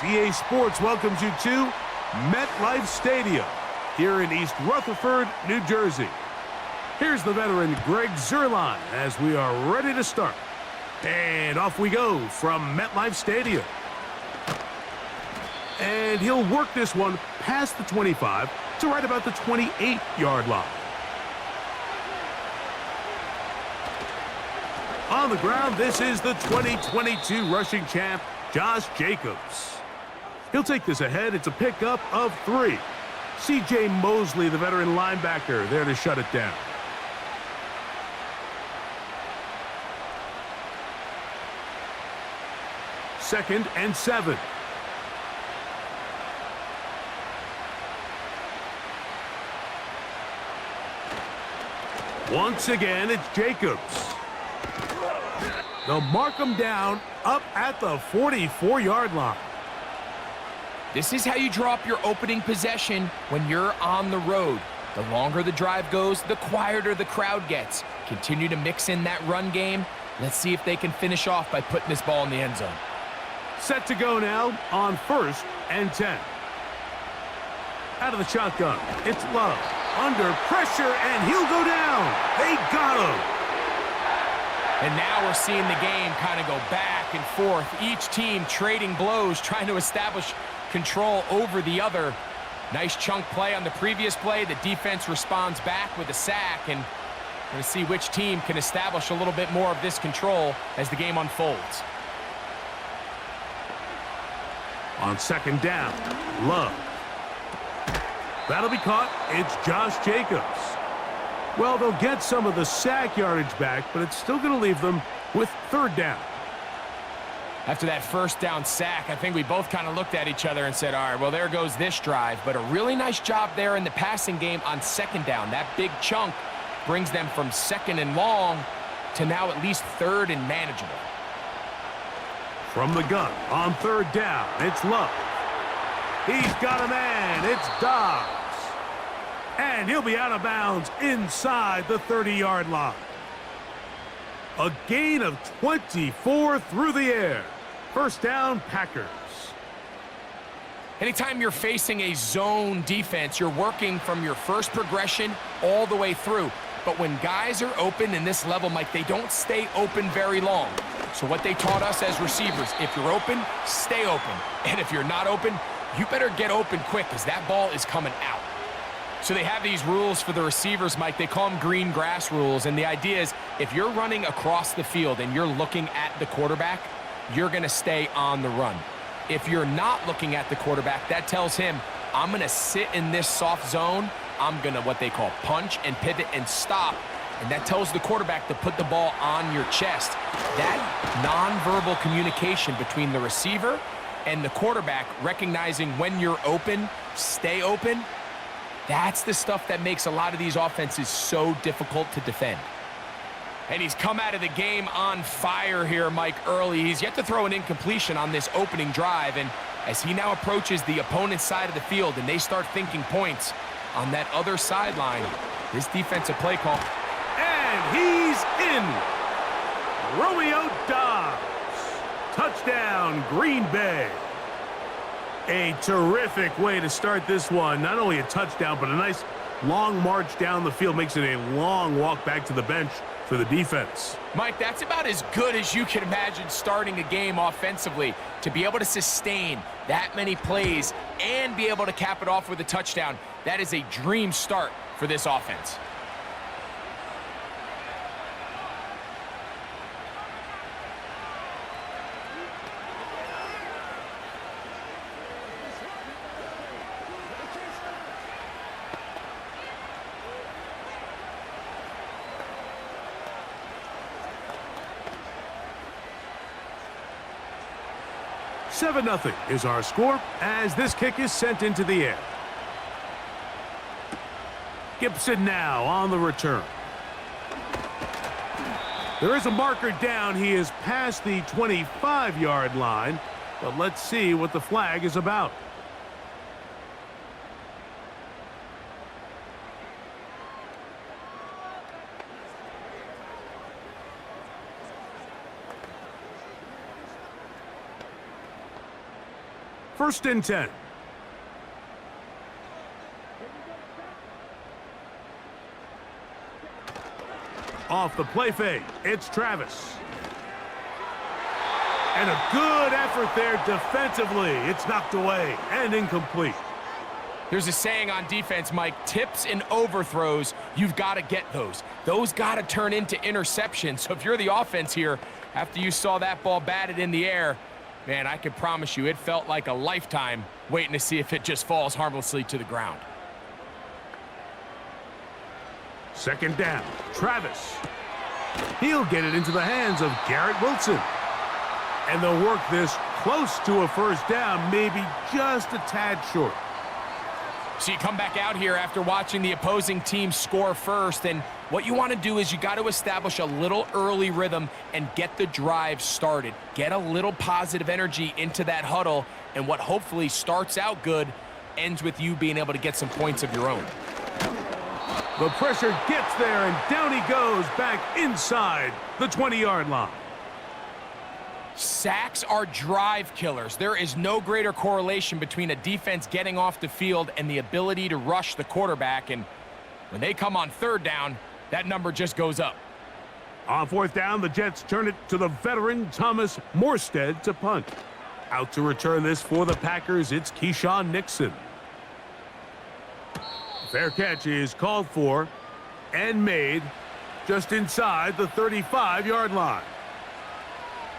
EA Sports welcomes you to MetLife Stadium here in East Rutherford, New Jersey. Here's the veteran Greg Zuerlein as we are ready to start. And off we go from MetLife Stadium. And he'll work this one past the 25 to right about the 28-yard line. On the ground, this is the 2022 rushing champ, Josh Jacobs. He'll take this ahead. It's a pickup of 3. C.J. Mosley, the veteran linebacker, there to shut it down. Second and 7. Once again, it's Jacobs. They'll mark him down up at the 44-yard line. This is how you draw up your opening possession when you're on the road. The longer the drive goes, the quieter the crowd gets. Continue to mix in that run game. Let's see if they can finish off by putting this ball in the end zone. Set to go now on 1st and 10. Out of the shotgun, it's Love. Under pressure, and he'll go down. They got him. And now we're seeing the game kind of go back and forth. Each team trading blows, trying to establish control over the other. Nice chunk play on the previous play. The defense responds back with a sack, and we're going to see which team can establish a little bit more of this control as the game unfolds. On 2nd down, Love. That'll be caught. It's Josh Jacobs. Well, they'll get some of the sack yardage back, but it's still going to leave them with 3rd down. After that 1st down sack, I think we both kind of looked at each other and said, all right, well, there goes this drive. But a really nice job there in the passing game on 2nd down. That big chunk brings them from 2nd and long to now at least 3rd and manageable. From the gun on 3rd down, it's Love. He's got a man. It's Dobbs. And he'll be out of bounds inside the 30-yard line. A gain of 24 through the air. 1st down, Packers. Anytime you're facing a zone defense, you're working from your first progression all the way through. But when guys are open in this level, Mike, they don't stay open very long. So what they taught us as receivers, if you're open, stay open. And if you're not open, you better get open quick because that ball is coming out. So they have these rules for the receivers, Mike. They call them green grass rules. And the idea is if you're running across the field and you're looking at the quarterback, you're going to stay on the run. If you're not looking at the quarterback, that tells him, I'm going to sit in this soft zone. I'm going to what they call punch and pivot and stop. And that tells the quarterback to put the ball on your chest. That nonverbal communication between the receiver and the quarterback, recognizing when you're open, stay open, that's the stuff that makes a lot of these offenses so difficult to defend. And he's come out of the game on fire here, Mike, early. He's yet to throw an incompletion on this opening drive. And as he now approaches the opponent's side of the field and they start thinking points on that other sideline, this defensive play call. And he's in. Romeo Dobbs. Touchdown, Green Bay. A terrific way to start this one. Not only a touchdown, but a nice long march down the field. Makes it a long walk back to the bench for the defense. Mike, that's about as good as you can imagine starting a game offensively. To be able to sustain that many plays and be able to cap it off with a touchdown, that is a dream start for this offense. Seven 0 is our score as this kick is sent into the air. Gibson now on the return. There is a marker down. He is past the 25-yard line, but let's see what the flag is about. First and 10. Off the play fake, it's Travis. And a good effort there defensively. It's knocked away and incomplete. There's a saying on defense, Mike, tips and overthrows, you've got to get those. Those got to turn into interceptions. So if you're the offense here, after you saw that ball batted in the air, man, I can promise you it felt like a lifetime waiting to see if it just falls harmlessly to the ground. Second down, Travis. He'll get it into the hands of Garrett Wilson. And they'll work this close to a first down, maybe just a tad short. So you come back out here after watching the opposing team score first, and what you want to do is you got to establish a little early rhythm and get the drive started. Get a little positive energy into that huddle, and what hopefully starts out good ends with you being able to get some points of your own. The pressure gets there, and down he goes back inside the 20-yard line. Sacks are drive killers. There is no greater correlation between a defense getting off the field and the ability to rush the quarterback, and when they come on third down, that number just goes up. On fourth down, the Jets turn it to the veteran Thomas Morstead to punt. Out to return this for the Packers, it's Keyshawn Nixon. Fair catch is called for and made just inside the 35-yard line.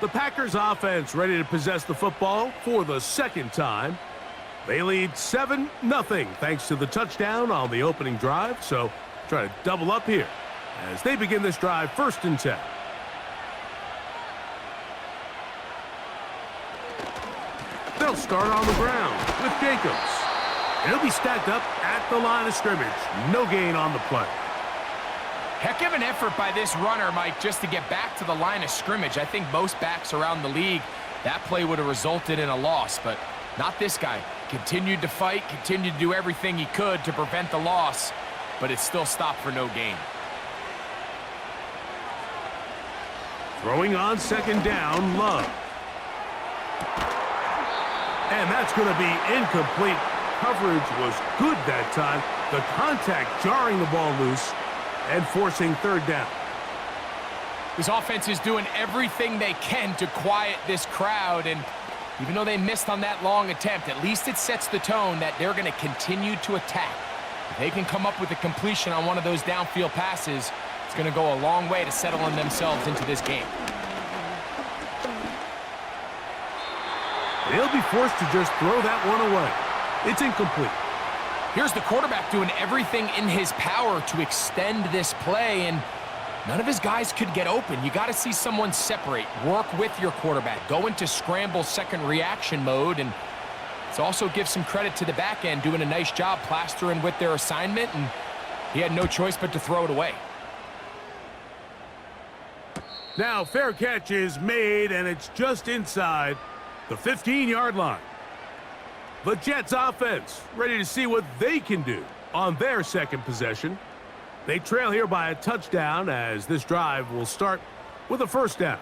The Packers offense ready to possess the football for the second time. They lead 7-0 thanks to the touchdown on the opening drive, so try to double up here as they begin this drive first and 10. They'll start on the ground with Jacobs. He'll be stacked up at the line of scrimmage. No gain on the play. Heck of an effort by this runner, Mike, just to get back to the line of scrimmage. I think most backs around the league, that play would have resulted in a loss, but not this guy. Continued to fight, continued to do everything he could to prevent the loss, but it still stopped for no gain. Throwing on second down, Love. And that's going to be incomplete. Coverage was good that time. The contact jarring the ball loose and forcing third down. This offense is doing everything they can to quiet this crowd, and even though they missed on that long attempt, at least it sets the tone that they're going to continue to attack. If they can come up with a completion on one of those downfield passes, it's going to go a long way to settling themselves into this game. They'll be forced to just throw that one away. It's incomplete. Here's the quarterback doing everything in his power to extend this play, and none of his guys could get open. You got to see someone separate, work with your quarterback, go into scramble second reaction mode, and it also gives some credit to the back end doing a nice job plastering with their assignment, and he had no choice but to throw it away. Now fair catch is made, and it's just inside the 15-yard line. The Jets offense ready to see what they can do on their second possession. They trail here by a touchdown as this drive will start with a first down.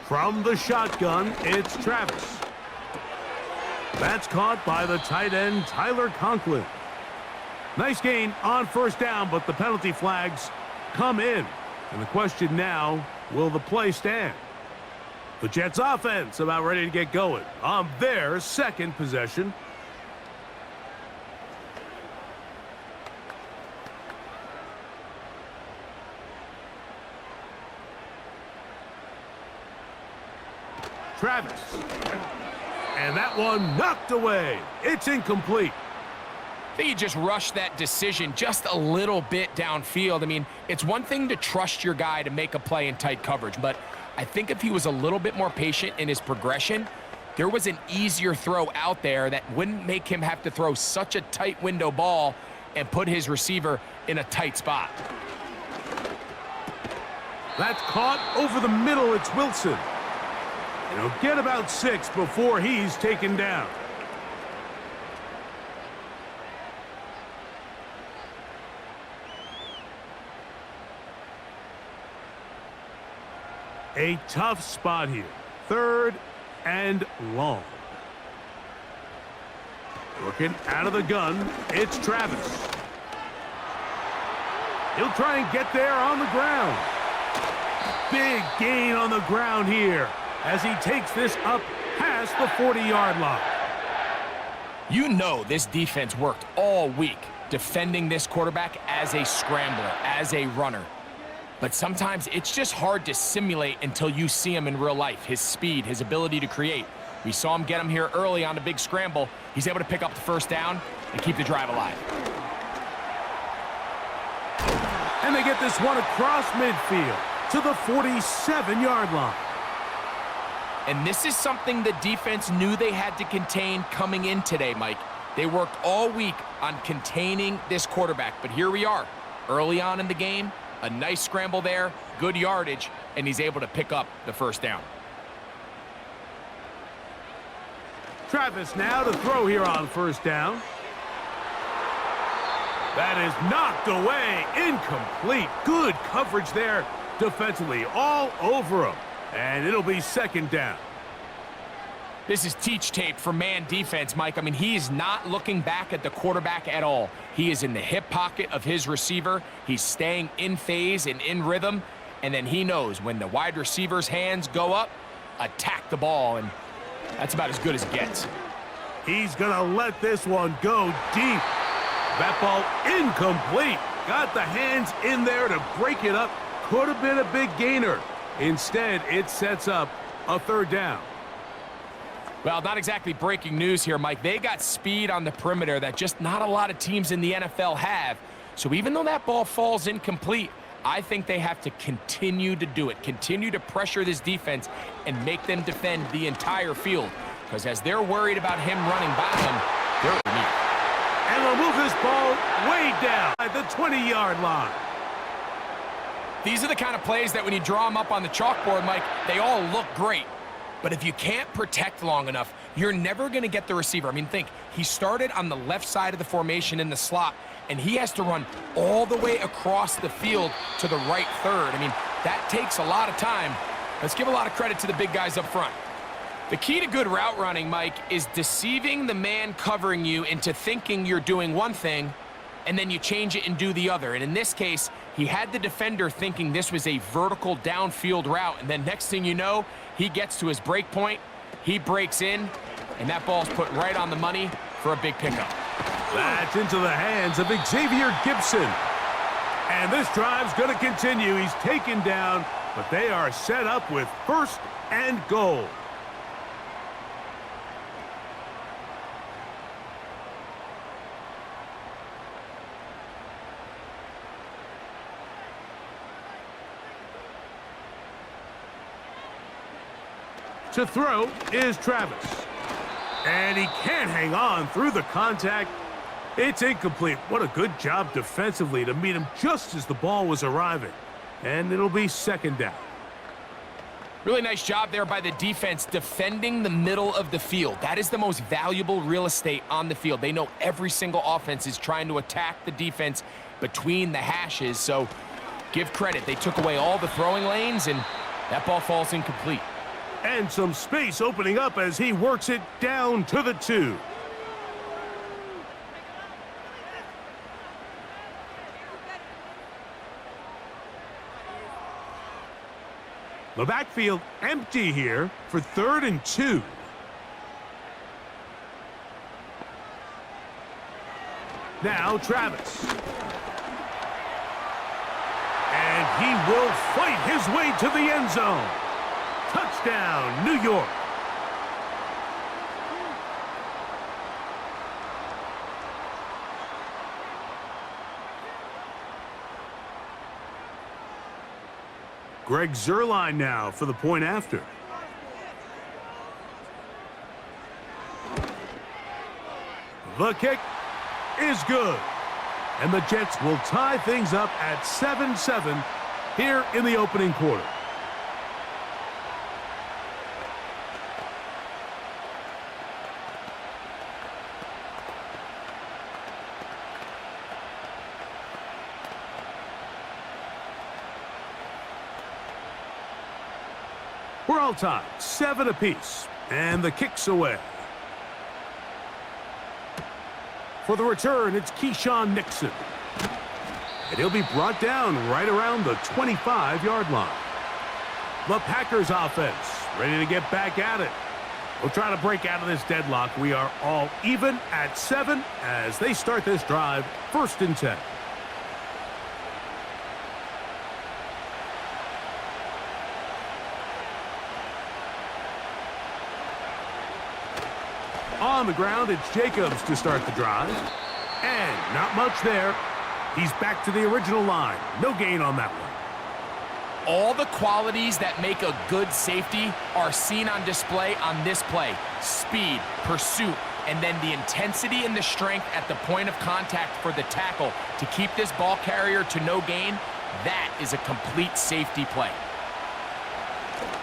From the shotgun, it's Travis. That's caught by the tight end, Tyler Conklin. Nice gain on first down, but the penalty flags come in. And the question now, will the play stand? The Jets offense about ready to get going on their second possession. Travis. And that one knocked away. It's incomplete. I think he just rushed that decision just a little bit downfield. I mean, it's one thing to trust your guy to make a play in tight coverage, but I think if he was a little bit more patient in his progression, there was an easier throw out there that wouldn't make him have to throw such a tight window ball and put his receiver in a tight spot. That's caught over the middle. It's Wilson. And he'll get about 6 before he's taken down. A tough spot here. 3rd and long. Looking out of the gun, it's Travis. He'll try and get there on the ground. Big gain on the ground here as he takes this up past the 40-yard line. You know this defense worked all week defending this quarterback as a scrambler, as a runner. But sometimes it's just hard to simulate until you see him in real life, his speed, his ability to create. We saw him get him here early on a big scramble. He's able to pick up the 1st down and keep the drive alive. And they get this one across midfield to the 47-yard line. And this is something the defense knew they had to contain coming in today, Mike. They worked all week on containing this quarterback, but here we are, early on in the game, a nice scramble there, good yardage, and he's able to pick up the 1st down. Travis now to throw here on 1st down. That is knocked away, incomplete. Good coverage there defensively, all over him. And it'll be 2nd down. This is teach tape for man defense, Mike. I mean, he is not looking back at the quarterback at all. He is in the hip pocket of his receiver. He's staying in phase and in rhythm. And then he knows when the wide receiver's hands go up, attack the ball. And that's about as good as it gets. He's going to let this one go deep. That ball incomplete. Got the hands in there to break it up. Could have been a big gainer. Instead, it sets up a 3rd down. Well, not exactly breaking news here, Mike. They got speed on the perimeter that just not a lot of teams in the NFL have. So even though that ball falls incomplete, I think they have to continue to do it, continue to pressure this defense and make them defend the entire field. Because as they're worried about him running by them, they're underneath. And they'll move this ball way down at the 20-yard line. These are the kind of plays that when you draw them up on the chalkboard, Mike, they all look great. But if you can't protect long enough, you're never going to get the receiver. I mean, think, he started on the left side of the formation in the slot, and he has to run all the way across the field to the right 3rd. I mean, that takes a lot of time. Let's give a lot of credit to the big guys up front. The key to good route running, Mike, is deceiving the man covering you into thinking you're doing one thing, and then you change it and do the other. And in this case, he had the defender thinking this was a vertical downfield route, and then next thing you know, he gets to his break point, he breaks in, and that ball's put right on the money for a big pickup. That's into the hands of Xavier Gibson. And this drive's going to continue. He's taken down, but they are set up with 1st and goal. To throw is Travis. And he can't hang on through the contact. It's incomplete. What a good job defensively to meet him just as the ball was arriving. And it'll be 2nd down. Really nice job there by the defense defending the middle of the field. That is the most valuable real estate on the field. They know every single offense is trying to attack the defense between the hashes. So give credit. They took away all the throwing lanes, and that ball falls incomplete. And some space opening up as he works it down to the 2. The backfield empty here for 3rd and 2. Now Travis. And he will fight his way to the end zone. Touchdown, New York. Greg Zuerlein now for the point after. The kick is good. And the Jets will tie things up at 7-7 here in the opening quarter. We're all tied, 7 apiece, and the kick's away. For the return, it's Keyshawn Nixon. And he'll be brought down right around the 25-yard line. The Packers offense ready to get back at it. We'll try to break out of this deadlock. We are all even at 7 as they start this drive, 1st and 10. On the ground, it's Jacobs to start the drive. And not much there. He's back to the original line. No gain on that one. All the qualities that make a good safety are seen on display on this play. Speed, pursuit, and then the intensity and the strength at the point of contact for the tackle to keep this ball carrier to no gain. That is a complete safety play.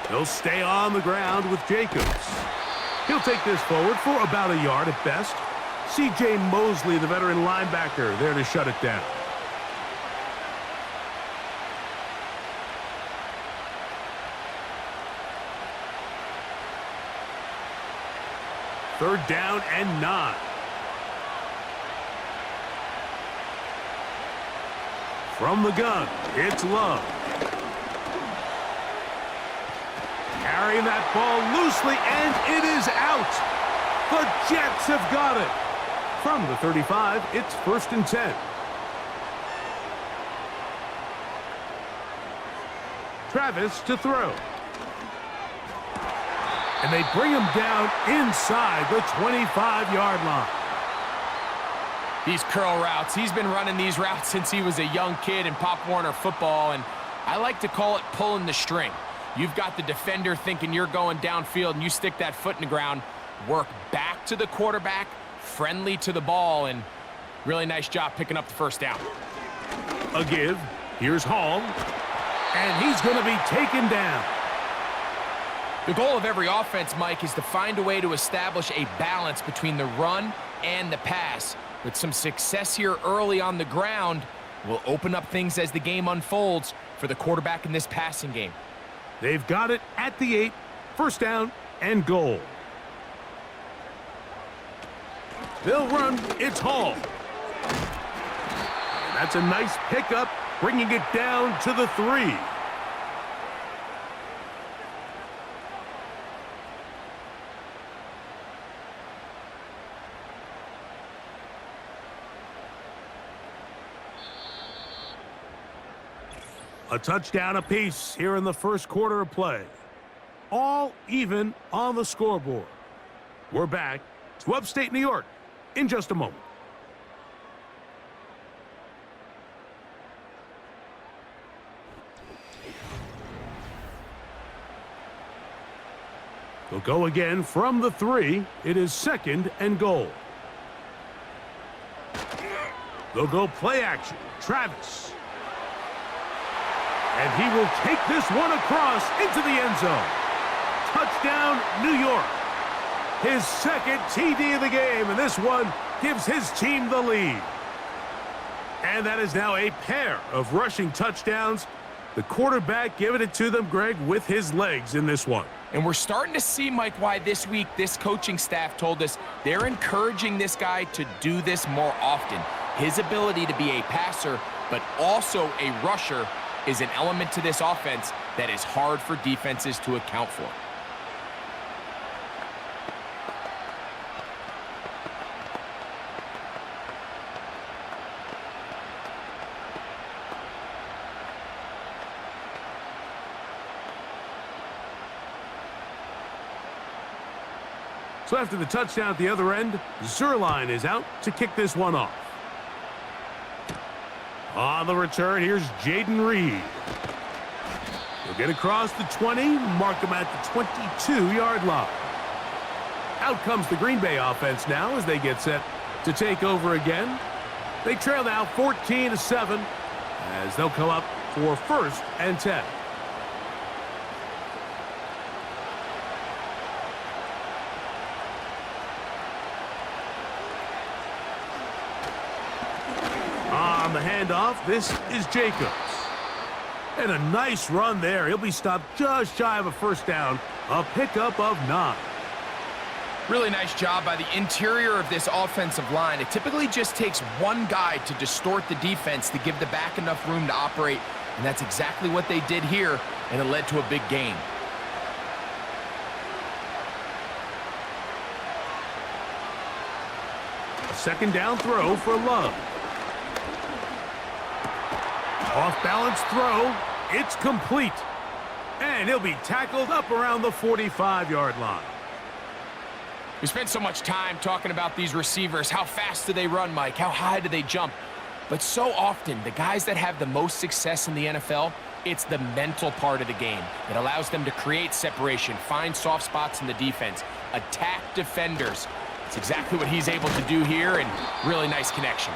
He'll stay on the ground with Jacobs. He'll take this forward for about a yard at best. C.J. Mosley, the veteran linebacker, there to shut it down. Third down and 9. From the gun, it's Love. Carrying that ball loosely, and it is out. The Jets have got it. From the 35, it's 1st and 10. Travis to throw. And they bring him down inside the 25-yard line. These curl routes, he's been running these routes since he was a young kid in Pop Warner football, and I like to call it pulling the string. You've got the defender thinking you're going downfield, and you stick that foot in the ground, work back to the quarterback, friendly to the ball, and really nice job picking up the first down. A give. Here's Hall. And he's going to be taken down. The goal of every offense, Mike, is to find a way to establish a balance between the run and the pass. With some success here early on the ground, will open up things as the game unfolds for the quarterback in this passing game. They've got it at the 8, 1st down and goal. They'll run, it's Hall. That's a nice pickup, bringing it down to the 3. A touchdown apiece here in the first quarter of play. All even on the scoreboard. We're back to upstate New York in just a moment. They'll go again from the 3. It is 2nd and goal. They'll go play action. Travis. And he will take this one across into the end zone. Touchdown, New York. His 2nd TD of the game, and this one gives his team the lead. And that is now a pair of rushing touchdowns. The quarterback giving it to them, Greg, with his legs in this one. And we're starting to see, Mike, why this week this coaching staff told us they're encouraging this guy to do this more often. His ability to be a passer, but also a rusher, is an element to this offense that is hard for defenses to account for. So after the touchdown at the other end, Zerline is out to kick this one off. On the return, here's Jaden Reed. He'll get across the 20, mark him at the 22-yard line. Out comes the Green Bay offense now as they get set to take over again. They trail now 14-7 as they'll come up for 1st and 10. On the handoff, this is Jacobs. And a nice run there. He'll be stopped just shy of a first down. A pickup of 9. Really nice job by the interior of this offensive line. It typically just takes one guy to distort the defense to give the back enough room to operate, and that's exactly what they did here, and it led to a big gain. A second down throw for Love. Off-balance throw. It's complete. And he'll be tackled up around the 45-yard line. We spent so much time talking about these receivers. How fast do they run, Mike? How high do they jump? But so often, the guys that have the most success in the NFL, it's the mental part of the game. It allows them to create separation, find soft spots in the defense, attack defenders. It's exactly what he's able to do here, and really nice connection.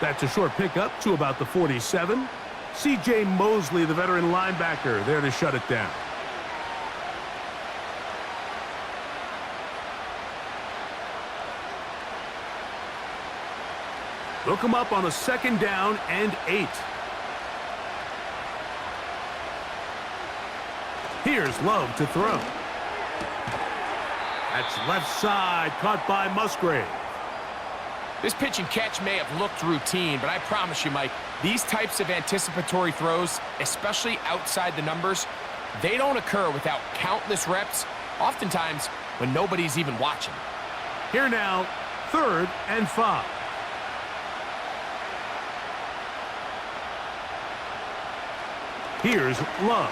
That's a short pickup to about the 47. C.J. Mosley, the veteran linebacker, there to shut it down. They'll come up on a second down and 8. Here's Love to throw. That's left side, caught by Musgrave. This pitch and catch may have looked routine, but I promise you, Mike, these types of anticipatory throws, especially outside the numbers, they don't occur without countless reps, oftentimes when nobody's even watching. Here now, 3rd and 5. Here's Love.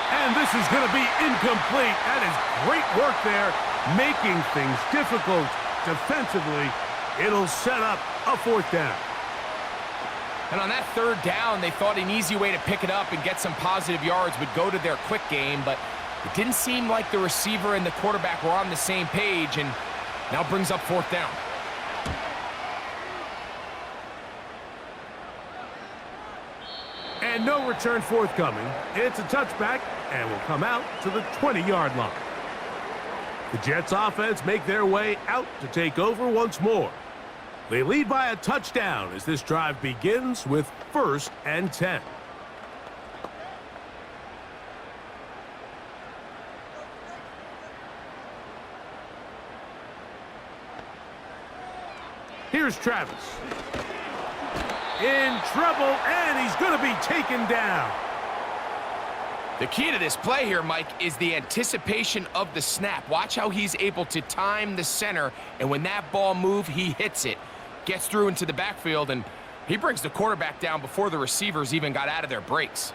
And this is going to be incomplete. That is great work there, making things difficult defensively. It'll set up a 4th down. And on that 3rd down, they thought an easy way to pick it up and get some positive yards would go to their quick game, but it didn't seem like the receiver and the quarterback were on the same page, and now brings up 4th down. And no return forthcoming. It's a touchback and will come out to the 20-yard line. The Jets offense make their way out to take over once more. They lead by a touchdown as this drive begins with 1st and 10. Here's Travis. In trouble, and he's going to be taken down. The key to this play here, Mike, is the anticipation of the snap. Watch how he's able to time the center, and when that ball moves, he hits it. Gets through into the backfield, and he brings the quarterback down before the receivers even got out of their breaks.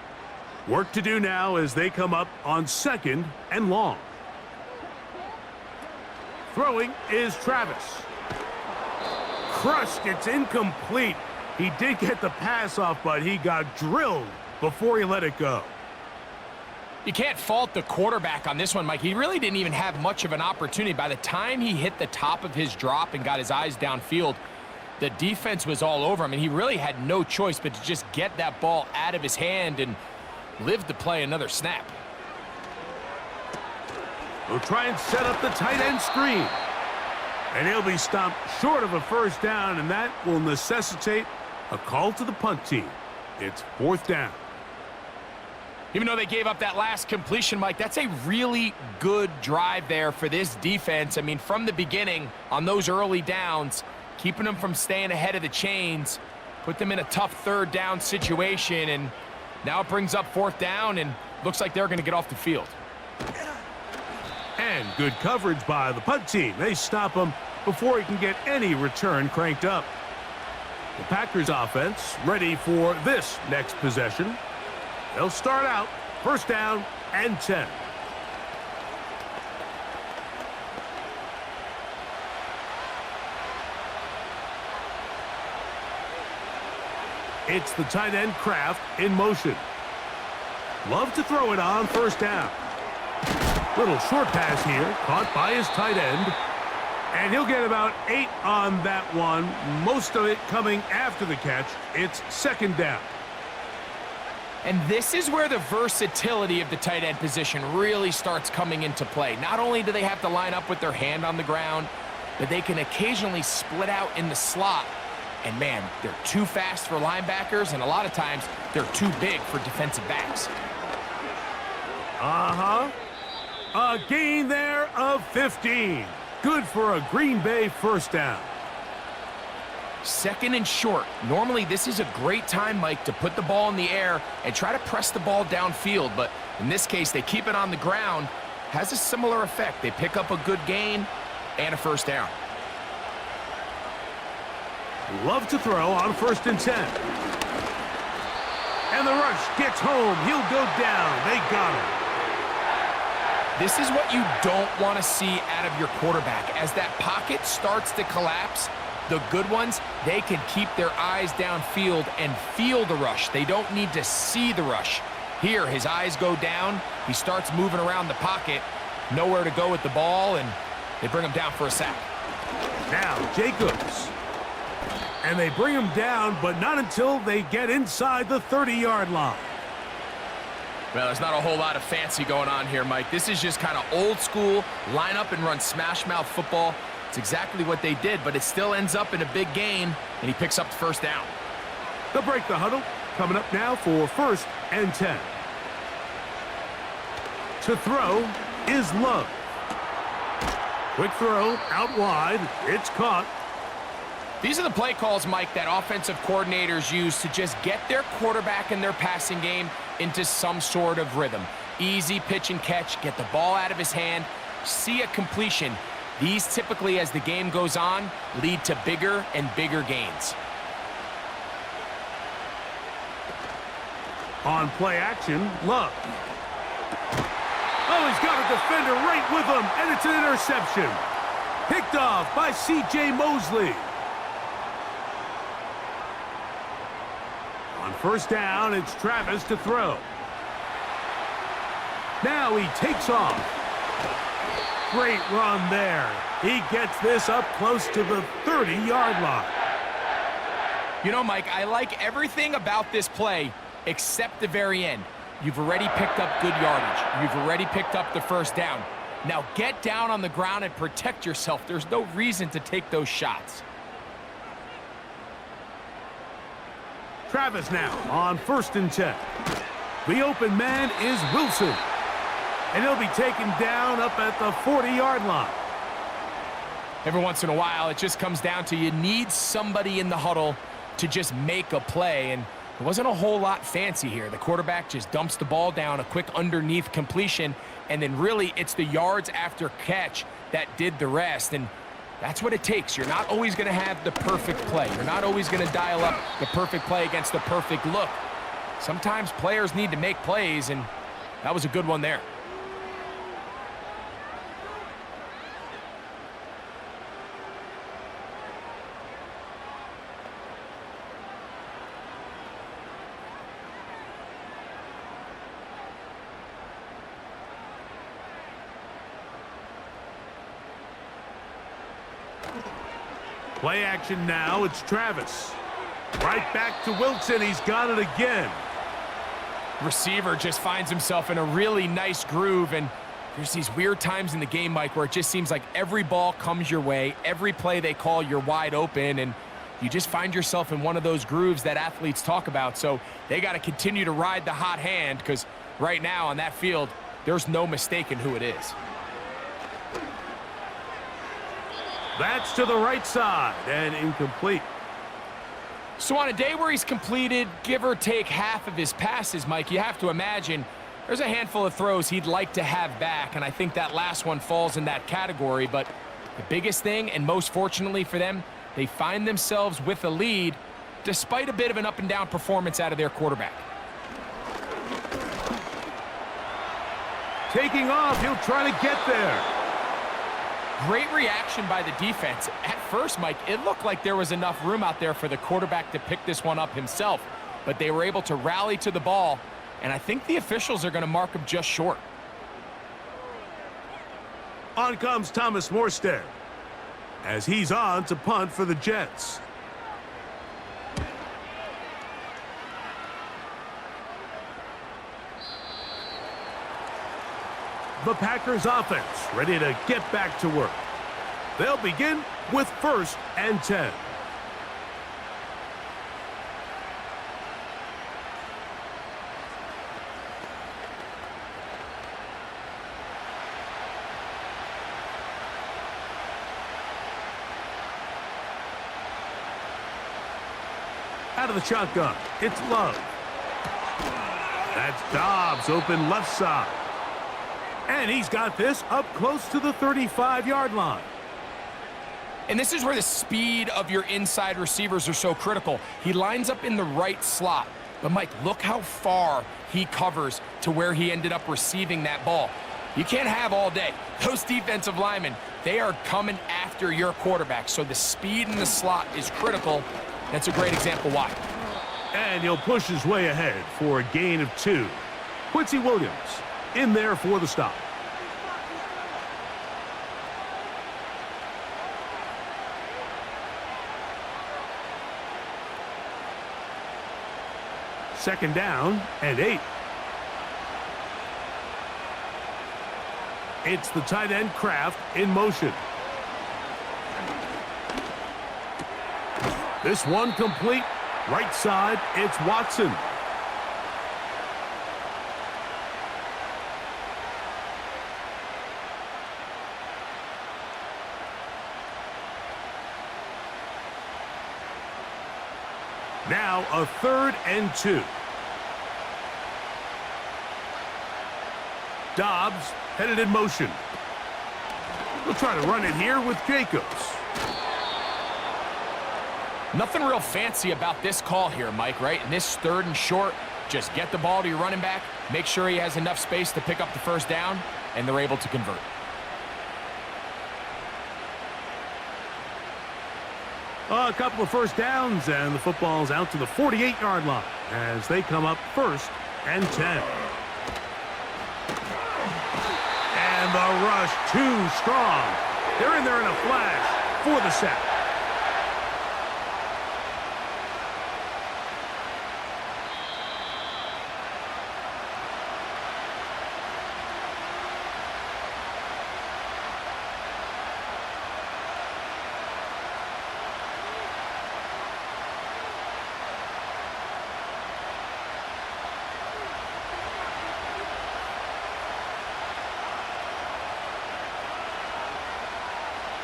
Work to do now as they come up on 2nd and long. Throwing is Travis. Crushed, it's incomplete. He did get the pass off, but he got drilled before he let it go. You can't fault the quarterback on this one, Mike. He really didn't even have much of an opportunity. By the time he hit the top of his drop and got his eyes downfield, the defense was all over him, and he really had no choice but to just get that ball out of his hand and live to play another snap. He'll try and set up the tight end screen. And he'll be stopped short of a 1st down, and that will necessitate a call to the punt team. It's 4th down. Even though they gave up that last completion, Mike, that's a really good drive there for this defense. I mean, from the beginning, on those early downs, keeping them from staying ahead of the chains, put them in a tough 3rd down situation, and now it brings up 4th down, and looks like they're going to get off the field. And good coverage by the punt team. They stop him before he can get any return cranked up. The Packers offense ready for this next possession. They'll start out 1st down and 10. It's the tight end Kraft in motion. Love to throw it on 1st down. Little short pass here, caught by his tight end. And he'll get about 8 on that one, most of it coming after the catch. It's 2nd down. And this is where the versatility of the tight end position really starts coming into play. Not only do they have to line up with their hand on the ground, but they can occasionally split out in the slot And man, they're too fast for linebackers, and a lot of times they're too big for defensive backs. A gain there of 15. Good for a Green Bay first down. 2nd and short. Normally, this is a great time, Mike, to put the ball in the air and try to press the ball downfield. But in this case, they keep it on the ground. Has a similar effect. They pick up a good gain and a first down. Love to throw on 1st and 10. And the rush gets home. He'll go down. They got him. This is what you don't want to see out of your quarterback. As that pocket starts to collapse, the good ones, they can keep their eyes downfield and feel the rush. They don't need to see the rush. Here, his eyes go down. He starts moving around the pocket. Nowhere to go with the ball, and they bring him down for a sack. Now, Jacobs. And they bring him down, but not until they get inside the 30-yard line. Well, there's not a whole lot of fancy going on here, Mike. This is just kind of old school, line up and run smash mouth football. It's exactly what they did, but it still ends up in a big gain, and he picks up the first down. They'll break the huddle. Coming up now for 1st and 10. To throw is Love. Quick throw out wide. It's caught. These are the play calls, Mike, that offensive coordinators use to just get their quarterback and their passing game into some sort of rhythm. Easy pitch and catch, get the ball out of his hand, see a completion. These typically, as the game goes on, lead to bigger and bigger gains. On play action, Love. Oh, he's got a defender right with him, and it's an interception. Picked off by C.J. Mosley. On 1st down, it's Travis to throw. Now he takes off. Great run there. He gets this up close to the 30-yard line. You know, Mike, I like everything about this play except the very end. You've already picked up good yardage. You've already picked up the first down. Now get down on the ground and protect yourself. There's no reason to take those shots. Travis now on 1st and 10. The open man is Wilson. And he'll be taken down up at the 40-yard line. Every once in a while, it just comes down to you need somebody in the huddle to just make a play. And there wasn't a whole lot fancy here. The quarterback just dumps the ball down, a quick underneath completion, and then really it's the yards after catch that did the rest. And that's what it takes. You're not always going to have the perfect play. You're not always going to dial up the perfect play against the perfect look. Sometimes players need to make plays, and that was a good one there. Play action now, it's Travis. Right back to Wilson, he's got it again. Receiver just finds himself in a really nice groove, and there's these weird times in the game, Mike, where it just seems like every ball comes your way, every play they call, you're wide open, and you just find yourself in one of those grooves that athletes talk about. So they got to continue to ride the hot hand, because right now on that field, there's no mistaking who it is. That's to the right side and incomplete. So on a day where he's completed, give or take half of his passes, Mike, you have to imagine there's a handful of throws he'd like to have back, and I think that last one falls in that category. But the biggest thing, and most fortunately for them, they find themselves with a lead despite a bit of an up-and-down performance out of their quarterback. Taking off, he'll try to get there. Great reaction by the defense. At first, Mike, it looked like there was enough room out there for the quarterback to pick this one up himself, but they were able to rally to the ball, and I think the officials are going to mark him just short. On comes Thomas Morstead as he's on to punt for the Jets. The Packers offense ready to get back to work. They'll begin with 1st and 10. of the shotgun. It's Love. That's Dobbs open left side. And he's got this up close to the 35-yard line. And this is where the speed of your inside receivers are so critical. He lines up in the right slot. But, Mike, look how far he covers to where he ended up receiving that ball. You can't have all day. Those defensive linemen, they are coming after your quarterback. So the speed in the slot is critical. That's a great example why. And he'll push his way ahead for a gain of 2. Quincy Williams in there for the stop. Second down and 8. It's the tight end Kraft in motion. This one complete. Right side, it's Watson. Now a 3rd and 2. Dobbs headed in motion. We'll try to run it here with Jacobs. Nothing real fancy about this call here, Mike, right? In this 3rd and short, just get the ball to your running back, make sure he has enough space to pick up the first down, and they're able to convert. A couple of first downs, and the football's out to the 48-yard line as they come up 1st and 10. And the rush too strong. They're in there in a flash for the sack.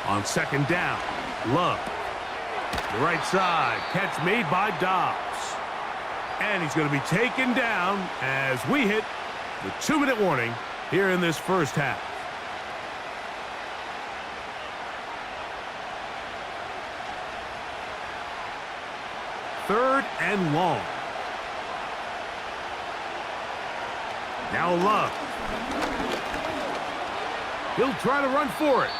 On second down, Love. The right side, catch made by Dobbs. And he's going to be taken down as we hit the 2-minute warning here in this first half. Third and long. Now Love. He'll try to run for it.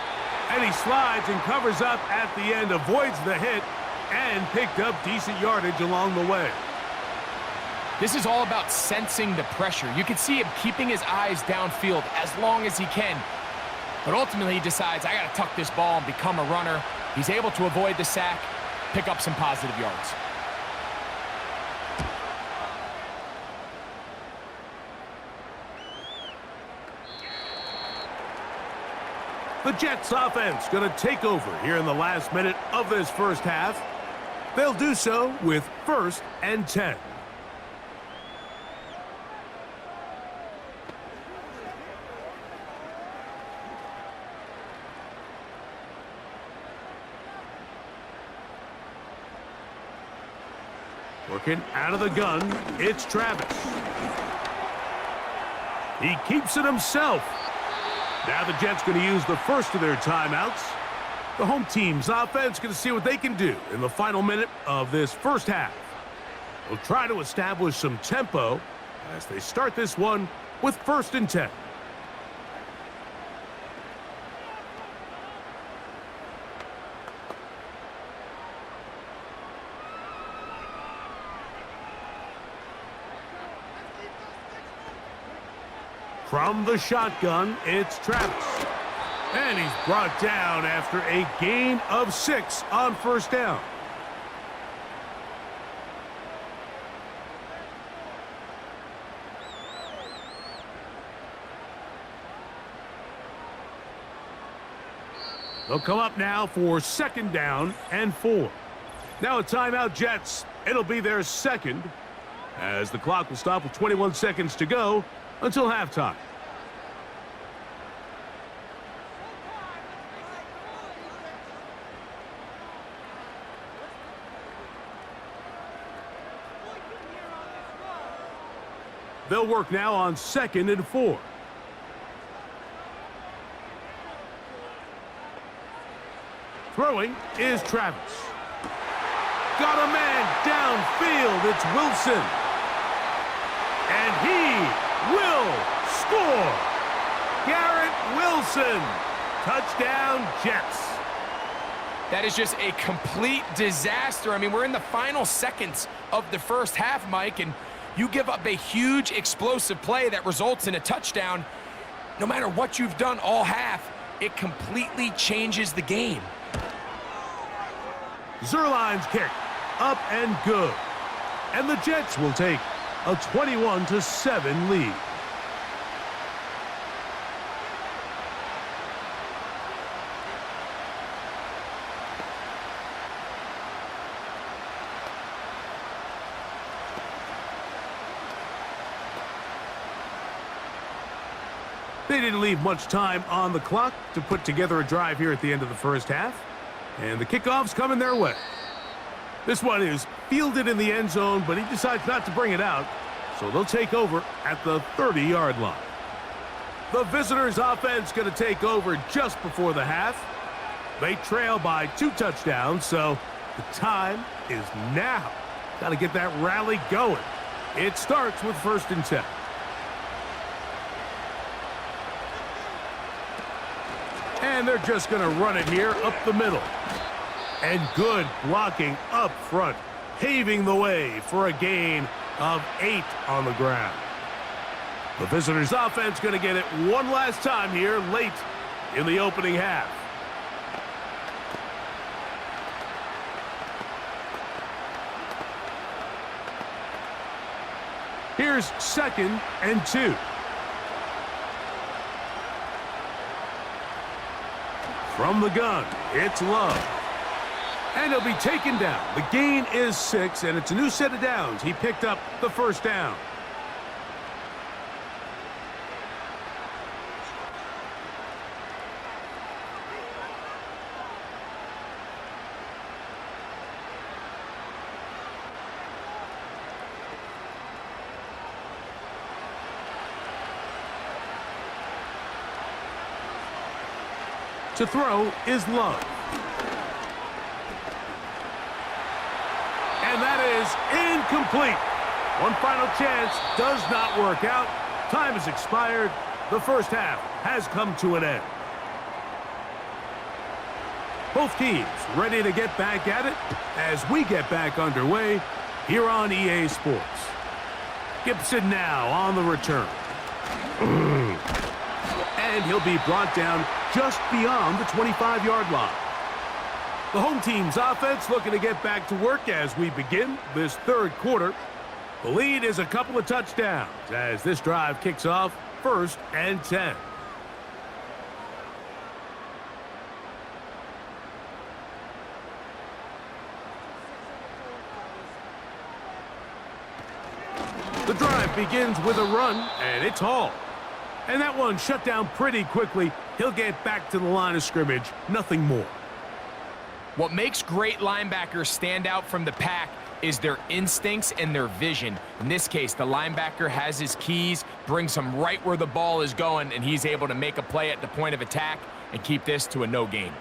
And he slides and covers up at the end, avoids the hit, and picked up decent yardage along the way. This is all about sensing the pressure. You can see him keeping his eyes downfield as long as he can. But ultimately he decides, I got to tuck this ball and become a runner. He's able to avoid the sack, pick up some positive yards. The Jets offense going to take over here in the last minute of this first half. They'll do so with 1st and 10. Working out of the gun, it's Travis. He keeps it himself. Now the Jets going to use the first of their timeouts. The home team's offense going to see what they can do in the final minute of this first half. They'll try to establish some tempo as they start this one with 1st and 10. From the shotgun, it's Travis. And he's brought down after a gain of 6 on 1st down. They'll come up now for 2nd down and 4. Now a timeout, Jets. It'll be their 2nd as the clock will stop with 21 seconds to go until halftime. They'll work now on 2nd and 4. Throwing is Travis. Got a man downfield. It's Wilson. And he will score. Garrett Wilson. Touchdown, Jets. That is just a complete disaster. I mean, we're in the final seconds of the first half, Mike, and you give up a huge explosive play that results in a touchdown. No matter what you've done all half, it completely changes the game. Zerline's kick, up and good. And the Jets will take a 21-7 lead. They didn't leave much time on the clock to put together a drive here at the end of the first half. And the kickoff's coming their way. This one is fielded in the end zone, but he decides not to bring it out. So they'll take over at the 30-yard line. The visitors' offense going to take over just before the half. They trail by 2 touchdowns, so the time is now. Got to get that rally going. It starts with 1st and 10. And they're just going to run it here up the middle. And good blocking up front, paving the way for a gain of 8 on the ground. The visitors' offense going to get it one last time here late in the opening half. Here's 2nd and 2. From the gun, it's Love. And he'll be taken down. The gain is 6, and it's a new set of downs. He picked up the first down. To throw is Love. And that is incomplete. One final chance does not work out. Time has expired. The first half has come to an end. Both teams ready to get back at it as we get back underway here on EA Sports. Gibson now on the return. And he'll be brought down just beyond the 25-yard line. The home team's offense looking to get back to work as we begin this third quarter. The lead is a couple of touchdowns as this drive kicks off 1st and 10. The drive begins with a run, and it's Hall. And that one shut down pretty quickly. He'll get back to the line of scrimmage, nothing more. What makes great linebackers stand out from the pack is their instincts and their vision. In this case, the linebacker has his keys, brings him right where the ball is going, and he's able to make a play at the point of attack and keep this to a no gain.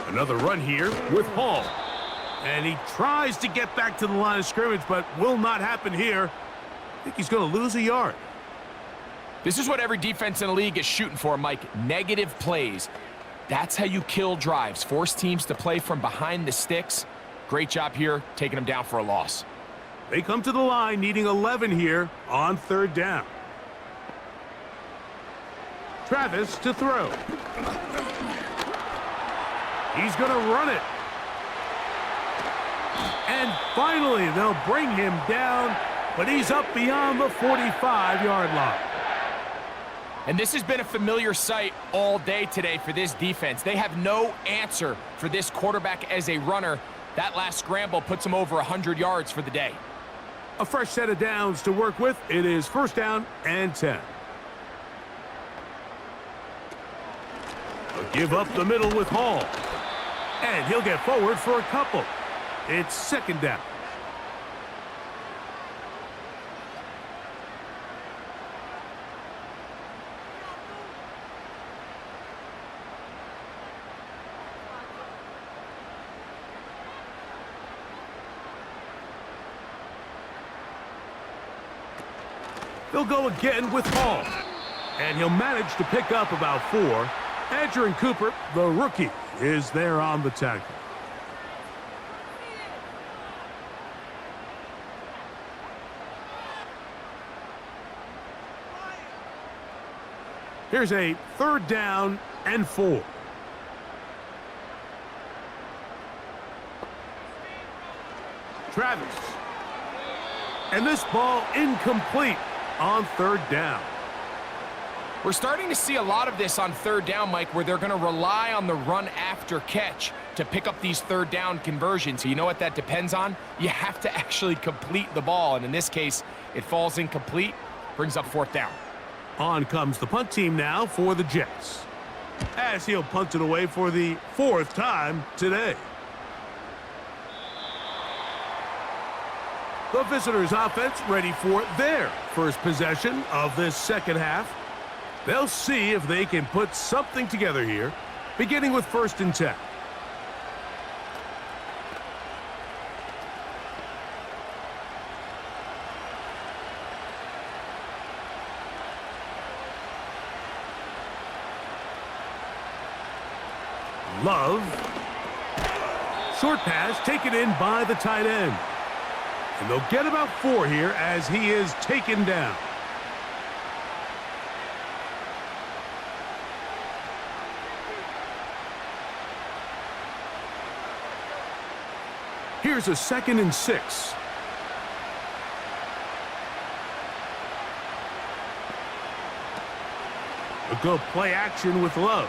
Another run here with Hall. And he tries to get back to the line of scrimmage, but will not happen here. I think he's going to lose a yard. This is what every defense in the league is shooting for, Mike. Negative plays. That's how you kill drives. Force teams to play from behind the sticks. Great job here, taking them down for a loss. They come to the line needing 11 here on 3rd down. Travis to throw. He's going to run it. And finally, they'll bring him down, but he's up beyond the 45-yard line. And this has been a familiar sight all day today for this defense. They have no answer for this quarterback as a runner. That last scramble puts him over 100 yards for the day. A fresh set of downs to work with. It is 1st down and 10. A give up the middle with Hall. And he'll get forward for a couple. It's 2nd down. They'll go again with Hall. And he'll manage to pick up about 4. Andrew Cooper, the rookie, is there on the tackle. Here's a 3rd down and 4. Travis. And this ball incomplete on 3rd down. We're starting to see a lot of this on 3rd down, Mike, where they're going to rely on the run after catch to pick up these 3rd down conversions. So you know what that depends on? You have to actually complete the ball. And in this case, it falls incomplete, brings up 4th down. On comes the punt team now for the Jets, as he'll punt it away for the 4th time today. The visitors' offense ready for their first possession of this second half. They'll see if they can put something together here, beginning with 1st and 10. Love. Short pass taken in by the tight end. And they'll get about 4 here as he is taken down. Here's a 2nd and 6. A go play action with Love.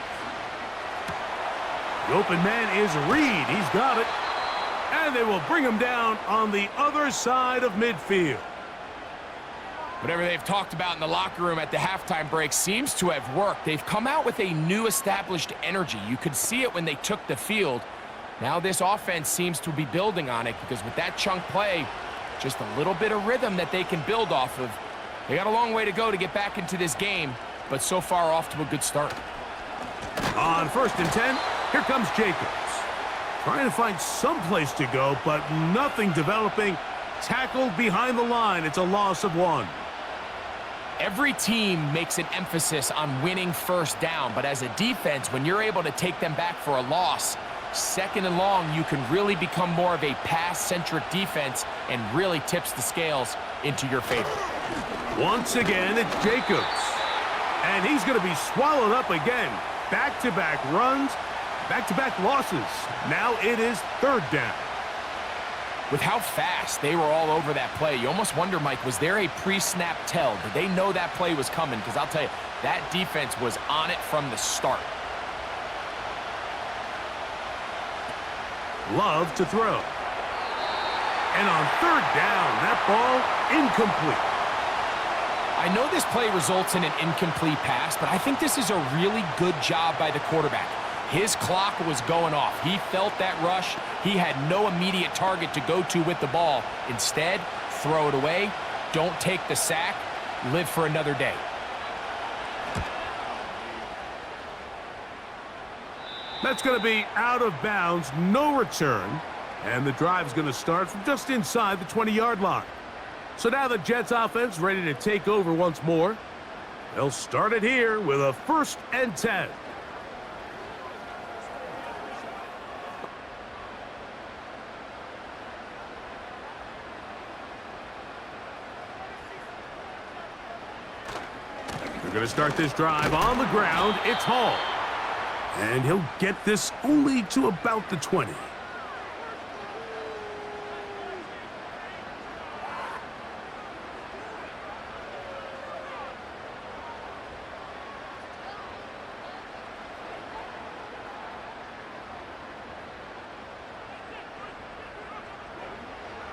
The open man is Reed. He's got it. And they will bring him down on the other side of midfield. Whatever they've talked about in the locker room at the halftime break seems to have worked. They've come out with a new established energy. You could see it when they took the field. Now this offense seems to be building on it because with that chunk play, just a little bit of rhythm that they can build off of. They got a long way to go to get back into this game, but so far off to a good start. On 1st and 10, here comes Jacobs. Trying to find some place to go, but nothing developing. Tackled behind the line. It's a loss of 1. Every team makes an emphasis on winning 1st down, but as a defense, when you're able to take them back for a loss, 2nd and long, you can really become more of a pass-centric defense and really tips the scales into your favor. Once again, it's Jacobs. And he's going to be swallowed up again. Back-to-back runs, back-to-back losses. Now it is 3rd down. With how fast they were all over that play, you almost wonder, Mike, was there a pre-snap tell? Did they know that play was coming? Because I'll tell you, that defense was on it from the start. Love to throw. And on 3rd down, that ball incomplete. I know this play results in an incomplete pass, but I think this is a really good job by the quarterback. His clock was going off. He felt that rush. He had no immediate target to go to with the ball. Instead, throw it away. Don't take the sack. Live for another day. That's going to be out of bounds, no return. And the drive's going to start from just inside the 20-yard line. So now the Jets offense ready to take over once more. They'll start it here with a 1st and 10. They're going to start this drive on the ground. It's Hall. And he'll get this only to about the 20.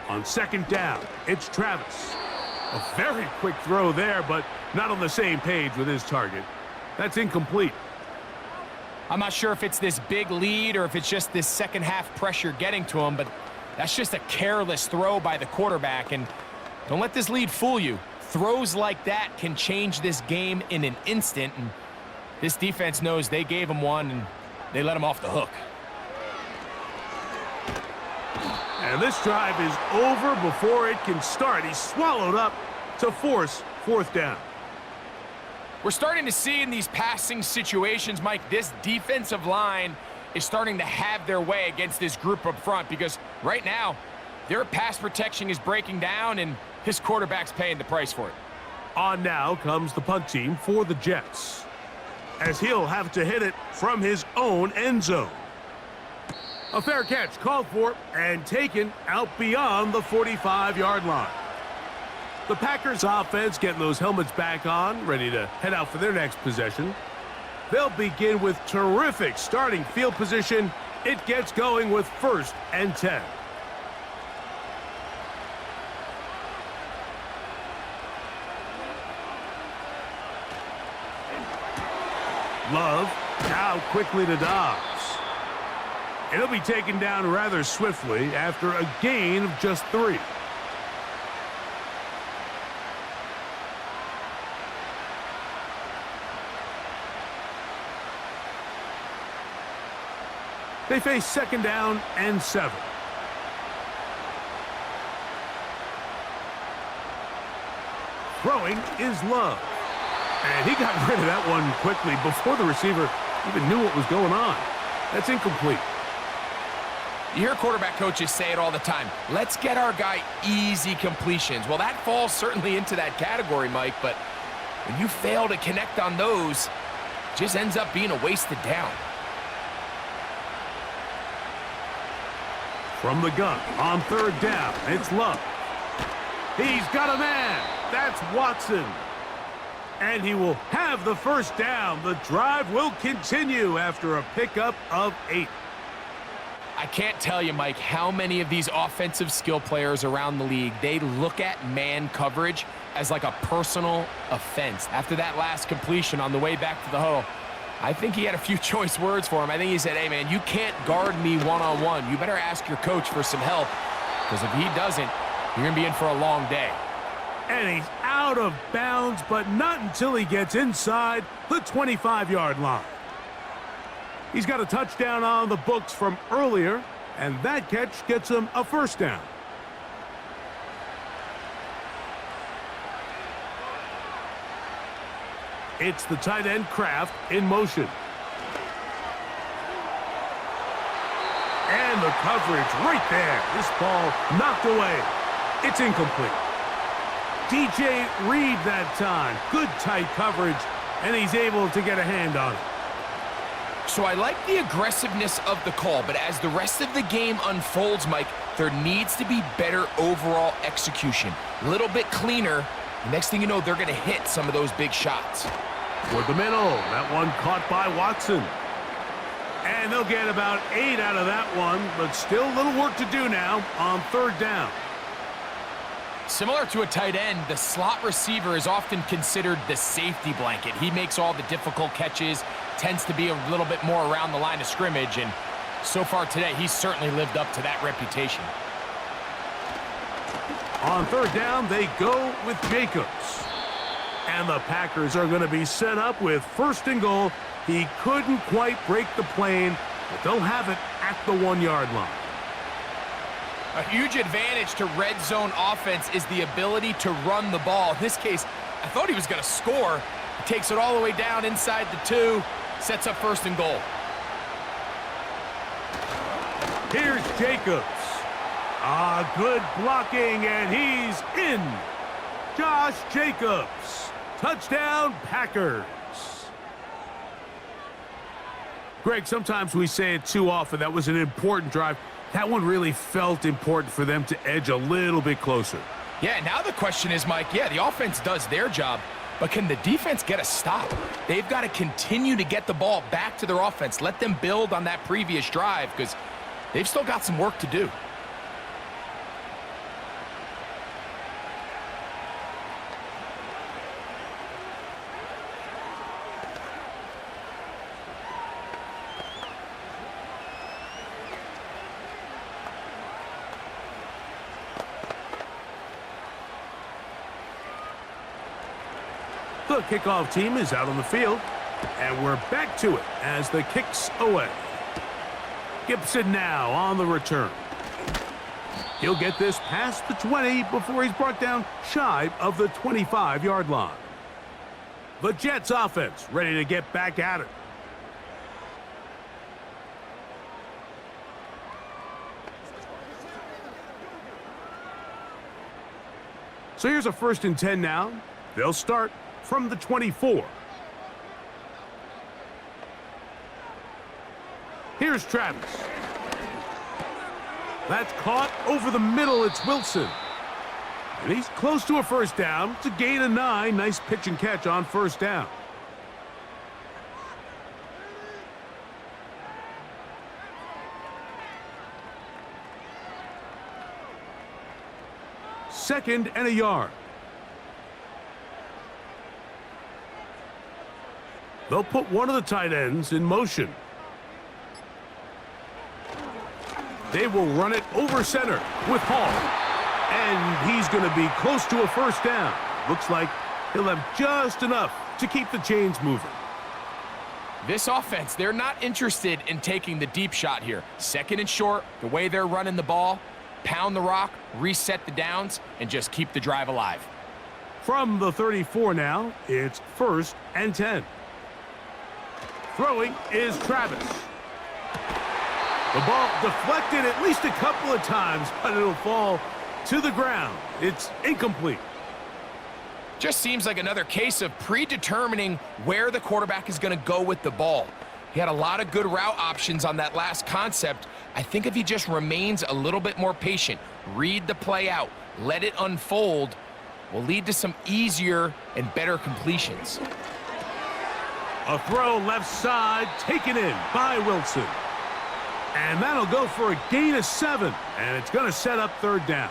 On 2nd down, it's Travis. A very quick throw there, but not on the same page with his target. That's incomplete. I'm not sure if it's this big lead or if it's just this second half pressure getting to him, but that's just a careless throw by the quarterback. And don't let this lead fool you. Throws like that can change this game in an instant. And this defense knows they gave him one and they let him off the hook. And this drive is over before it can start. He's swallowed up to force fourth down. We're starting to see in these passing situations, Mike, this defensive line is starting to have their way against this group up front because right now, their pass protection is breaking down and his quarterback's paying the price for it. On now comes the punt team for the Jets, as he'll have to hit it from his own end zone. A fair catch called for and taken out beyond the 45-yard line. The Packers offense getting those helmets back on, ready to head out for their next possession. They'll begin with terrific starting field position. It gets going with 1st and 10. Love now quickly to Dobbs. It'll be taken down rather swiftly after a gain of just 3. They face 2nd down and 7. Throwing is Love. And he got rid of that one quickly before the receiver even knew what was going on. That's incomplete. You hear quarterback coaches say it all the time. Let's get our guy easy completions. Well, that falls certainly into that category, Mike, but when you fail to connect on those, it just ends up being a wasted down. From the gun on 3rd down, it's Love. He's got a man. That's Watson. And he will have the 1st down. The drive will continue after a pickup of 8. I can't tell you, Mike, how many of these offensive skill players around the league, they look at man coverage as like a personal offense. After that last completion on the way back to the huddle, I think he had a few choice words for him. I think he said, hey, man, you can't guard me one-on-one. You better ask your coach for some help, because if he doesn't, you're going to be in for a long day. And he's out of bounds, but not until he gets inside the 25-yard line. He's got a touchdown on the books from earlier, and that catch gets him a 1st down. It's the tight end Kraft in motion. And the coverage right there. This ball knocked away. It's incomplete. DJ Reed that time. Good tight coverage, and he's able to get a hand on it. So I like the aggressiveness of the call, but as the rest of the game unfolds, Mike, there needs to be better overall execution. A little bit cleaner. Next thing you know, they're going to hit some of those big shots. Toward the middle. That one caught by Watson. And they'll get about 8 out of that one, but still a little work to do now on 3rd down. Similar to a tight end, the slot receiver is often considered the safety blanket. He makes all the difficult catches, tends to be a little bit more around the line of scrimmage, and so far today, he's certainly lived up to that reputation. On 3rd down, they go with Jacobs. And the Packers are going to be set up with 1st and goal. He couldn't quite break the plane, but they'll have it at the 1-yard line. A huge advantage to red zone offense is the ability to run the ball. In this case, I thought he was going to score. He takes it all the way down inside the 2, sets up 1st and goal. Here's Jacobs. Good blocking, and he's in. Josh Jacobs. Touchdown, Packers. Greg, sometimes we say it too often. That was an important drive. That one really felt important for them to edge a little bit closer. Yeah, now the question is, Mike, yeah, the offense does their job, but can the defense get a stop? They've got to continue to get the ball back to their offense. Let them build on that previous drive because they've still got some work to do. The kickoff team is out on the field, and we're back to it as the kick's away. Gibson now on the return. He'll get this past the 20 before he's brought down shy of the 25-yard line. The Jets offense ready to get back at it. So here's a 1st and 10 now. They'll start from the 24. Here's Travis. That's caught over the middle. It's Wilson. And he's close to a 1st down. It's a gain of 9. Nice pitch and catch on 1st down. Second and a yard. They'll put one of the tight ends in motion. They will run it over center with Hall. And he's going to be close to a 1st down. Looks like he'll have just enough to keep the chains moving. This offense, they're not interested in taking the deep shot here. 2nd and short, the way they're running the ball, pound the rock, reset the downs, and just keep the drive alive. From the 34 now, it's 1st and 10. Throwing is Travis. The ball deflected at least a couple of times, but it'll fall to the ground. It's incomplete. Just seems like another case of predetermining where the quarterback is going to go with the ball. He had a lot of good route options on that last concept. I think if he just remains a little bit more patient, read the play out, let it unfold, will lead to some easier and better completions. A throw left side, taken in by Wilson. And that'll go for a gain of 7, and it's going to set up 3rd down.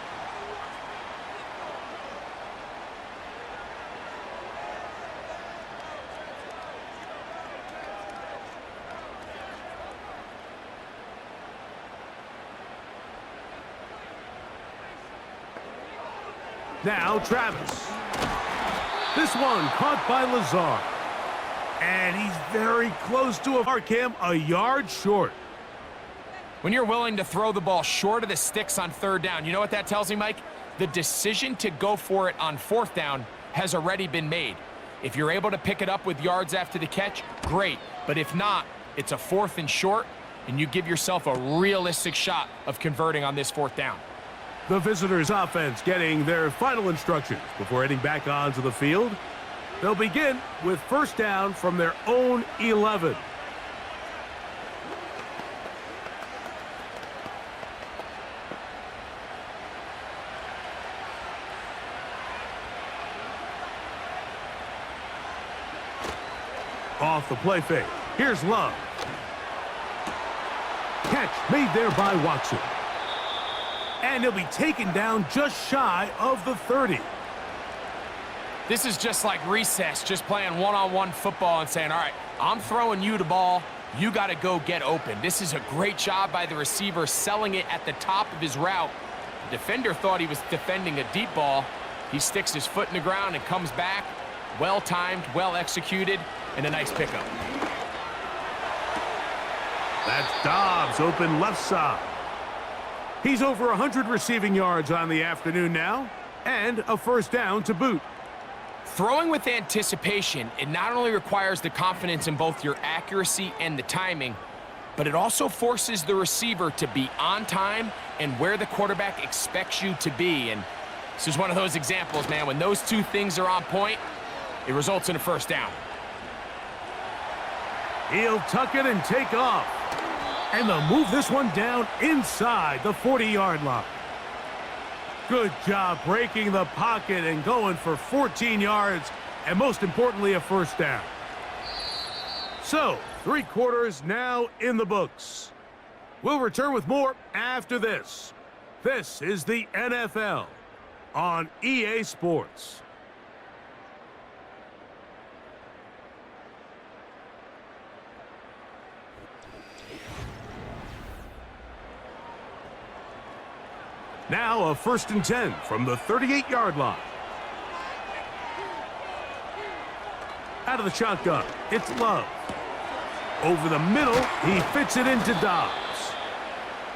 Now Travis. This one caught by Lazard. And he's very close to a mark him a yard short. When you're willing to throw the ball short of the sticks on 3rd down, you know what that tells me, Mike? The decision to go for it on 4th down has already been made. If you're able to pick it up with yards after the catch, great. But if not, it's a 4th and short, and you give yourself a realistic shot of converting on this 4th down. The visitors' offense getting their final instructions before heading back onto the field. They'll begin with 1st down from their own 11. Off the play fake. Here's Love. Catch made there by Watson. And he'll be taken down just shy of the 30. This is just like recess, just playing one-on-one football and saying, all right, I'm throwing you the ball. You got to go get open. This is a great job by the receiver selling it at the top of his route. The defender thought he was defending a deep ball. He sticks his foot in the ground and comes back. Well-timed, well-executed, and a nice pickup. That's Dobbs open left side. He's over 100 receiving yards on the afternoon now, and a 1st down to boot. Throwing with anticipation, it not only requires the confidence in both your accuracy and the timing, but it also forces the receiver to be on time and where the quarterback expects you to be. And this is one of those examples, man. When those two things are on point, it results in a 1st down. He'll tuck it and take off. And they'll move this one down inside the 40-yard line. Good job breaking the pocket and going for 14 yards, and most importantly, a 1st down. So, 3 quarters now in the books. We'll return with more after this. This is the NFL on EA Sports. Now a 1st and 10 from the 38-yard line. Out of the shotgun, it's Love. Over the middle, he fits it into Dobbs.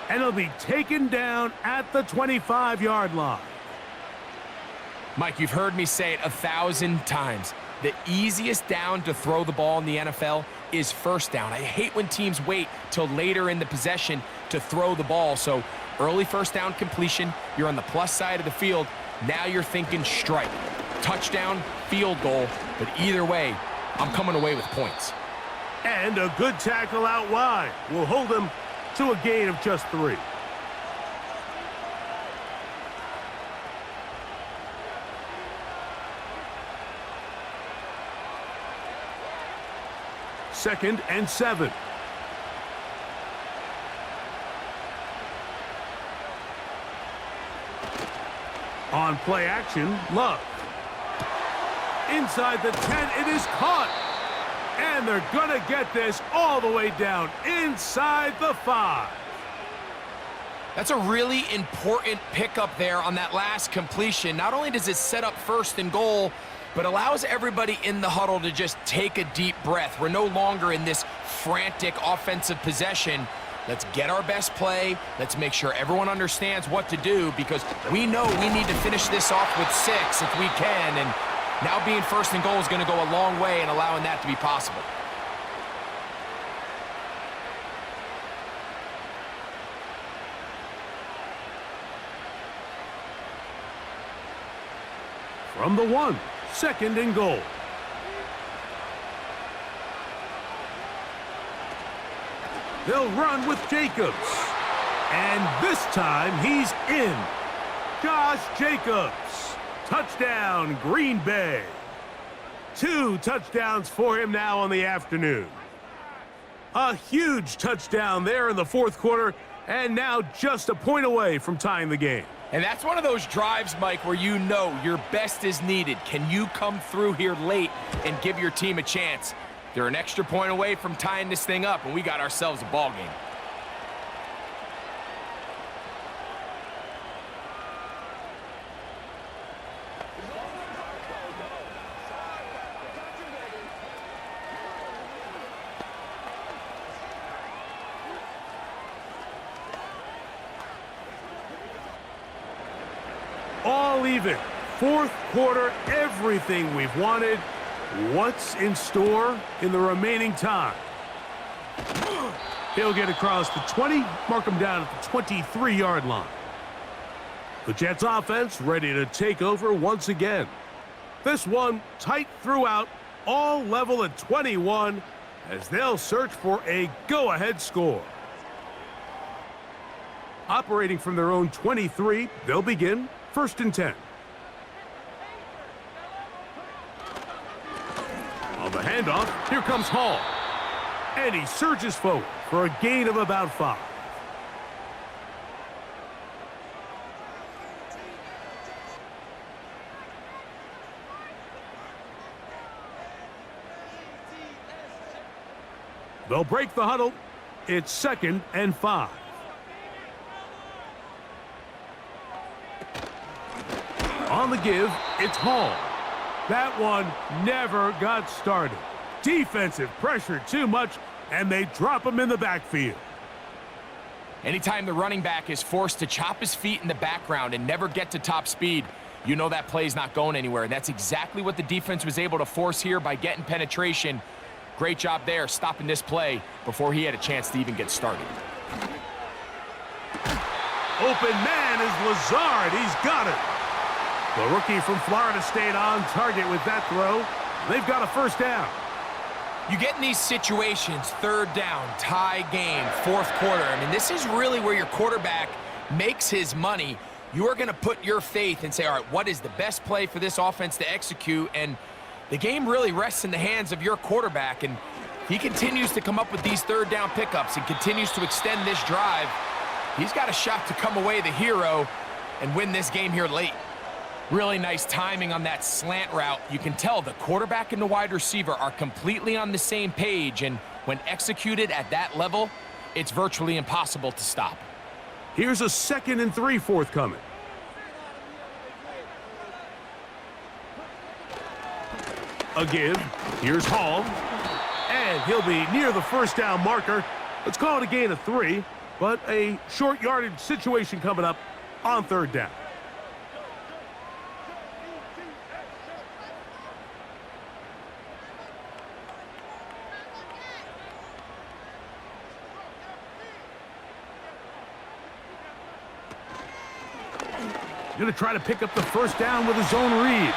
And he'll be taken down at the 25-yard line. Mike, you've heard me say it 1,000 times. The easiest down to throw the ball in the NFL is first down. I hate when teams wait till later in the possession to throw the ball. So early first down completion, you're on the plus side of the field. Now you're thinking strike, touchdown, field goal. But either way, I'm coming away with points. And a good tackle out wide will hold him to a gain of just 3. Second and 7. On play action, Love. Inside the 10, it is caught. And they're going to get this all the way down inside the 5. That's a really important pickup there on that last completion. Not only does it set up first and goal, but allows everybody in the huddle to just take a deep breath. We're no longer in this frantic offensive possession. Let's get our best play. Let's make sure everyone understands what to do, because we know we need to finish this off with 6 if we can. And now being first and goal is going to go a long way in allowing that to be possible. From the 1, second and goal. They'll run with Jacobs. And this time he's in. Josh Jacobs. Touchdown, Green Bay. 2 touchdowns for him now on the afternoon. A huge touchdown there in the 4th quarter, and now just a point away from tying the game. And that's one of those drives, Mike, where you know your best is needed. Can you come through here late and give your team a chance? They're an extra point away from tying this thing up, and we got ourselves a ball game. All even. 4th quarter, everything we've wanted. What's in store in the remaining time? He'll get across the 20, mark him down at the 23-yard line. The Jets offense ready to take over once again. This one tight throughout, all level at 21, as they'll search for a go-ahead score. Operating from their own 23, they'll begin 1st and 10. On the handoff, here comes Hall. And he surges forward for a gain of about 5. They'll break the huddle. It's 2nd and 5. On the give, it's Hall. That one never got started. Defensive pressure too much, and they drop him in the backfield. Anytime the running back is forced to chop his feet in the background and never get to top speed, you know that play's not going anywhere. And that's exactly what the defense was able to force here by getting penetration. Great job there, stopping this play before he had a chance to even get started. Open man is Lazard. He's got it. The rookie from Florida State on target with that throw. They've got a 1st down. You get in these situations, 3rd down, tie game, 4th quarter. I mean, this is really where your quarterback makes his money. You are going to put your faith and say, all right, what is the best play for this offense to execute? And the game really rests in the hands of your quarterback. And he continues to come up with these 3rd down pickups and continues to extend this drive. He's got a shot to come away the hero and win this game here late. Really nice timing on that slant route. You can tell the quarterback and the wide receiver are completely on the same page, and when executed at that level, it's virtually impossible to stop. Here's a 2nd and 3 forthcoming. A give. Here's Hall. And he'll be near the 1st down marker. Let's call it a gain of 3. but a short yardage situation coming up on third down. Going to try to pick up the first down with a zone read.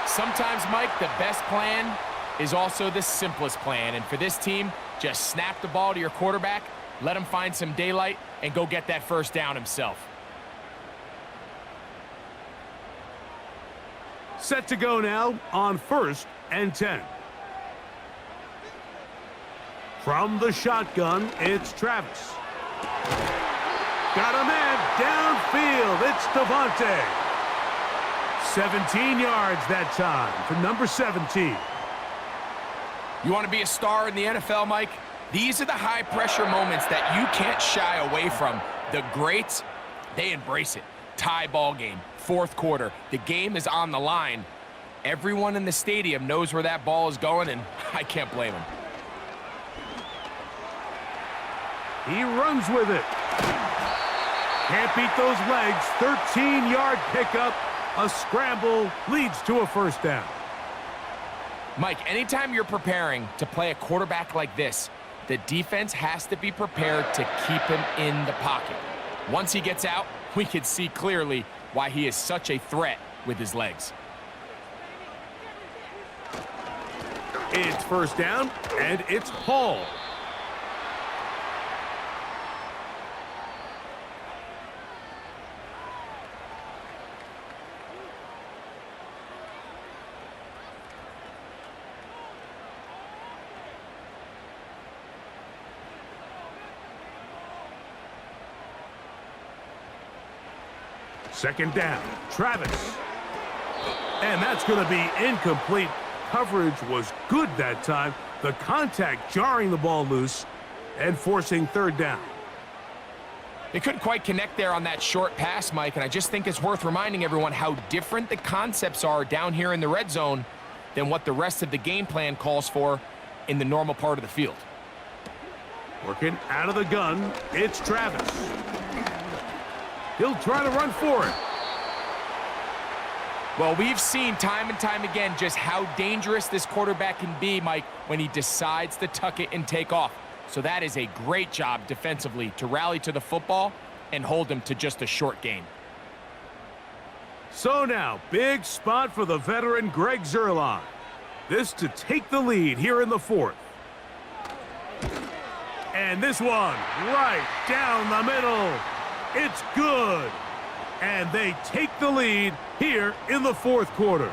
Sometimes, Mike, the best plan is also the simplest plan. And for this team, just snap the ball to your quarterback, let him find some daylight, and go get that first down himself. Set to go now on 1st and 10. From the shotgun, it's Travis. Got a man downfield. It's Devontae. 17 yards that time for number 17. You want to be a star in the NFL, Mike? These are the high-pressure moments that you can't shy away from. The greats, they embrace it. Tie ball game, 4th quarter. The game is on the line. Everyone in the stadium knows where that ball is going, and I can't blame him. He runs with it. Can't beat those legs. 13-yard pickup. A scramble leads to a first down. Mike, anytime you're preparing to play a quarterback like this, the defense has to be prepared to keep him in the pocket. Once he gets out, we can see clearly why he is such a threat with his legs. It's first down, and it's Paul. Second down, Travis. And that's going to be incomplete. Coverage was good that time. The contact jarring the ball loose and forcing third down. They couldn't quite connect there on that short pass, Mike, and I just think it's worth reminding everyone how different the concepts are down here in the red zone than what the rest of the game plan calls for in the normal part of the field. Working out of the gun, it's Travis. He'll try to run for it. Well, we've seen time and time again just how dangerous this quarterback can be, Mike, when he decides to tuck it and take off. So that is a great job defensively to rally to the football and hold him to just a short gain. So now, big spot for the veteran Greg Zuerlein. This to take the lead here in the 4th. And this one right down the middle. It's good. And they take the lead here in the 4th quarter.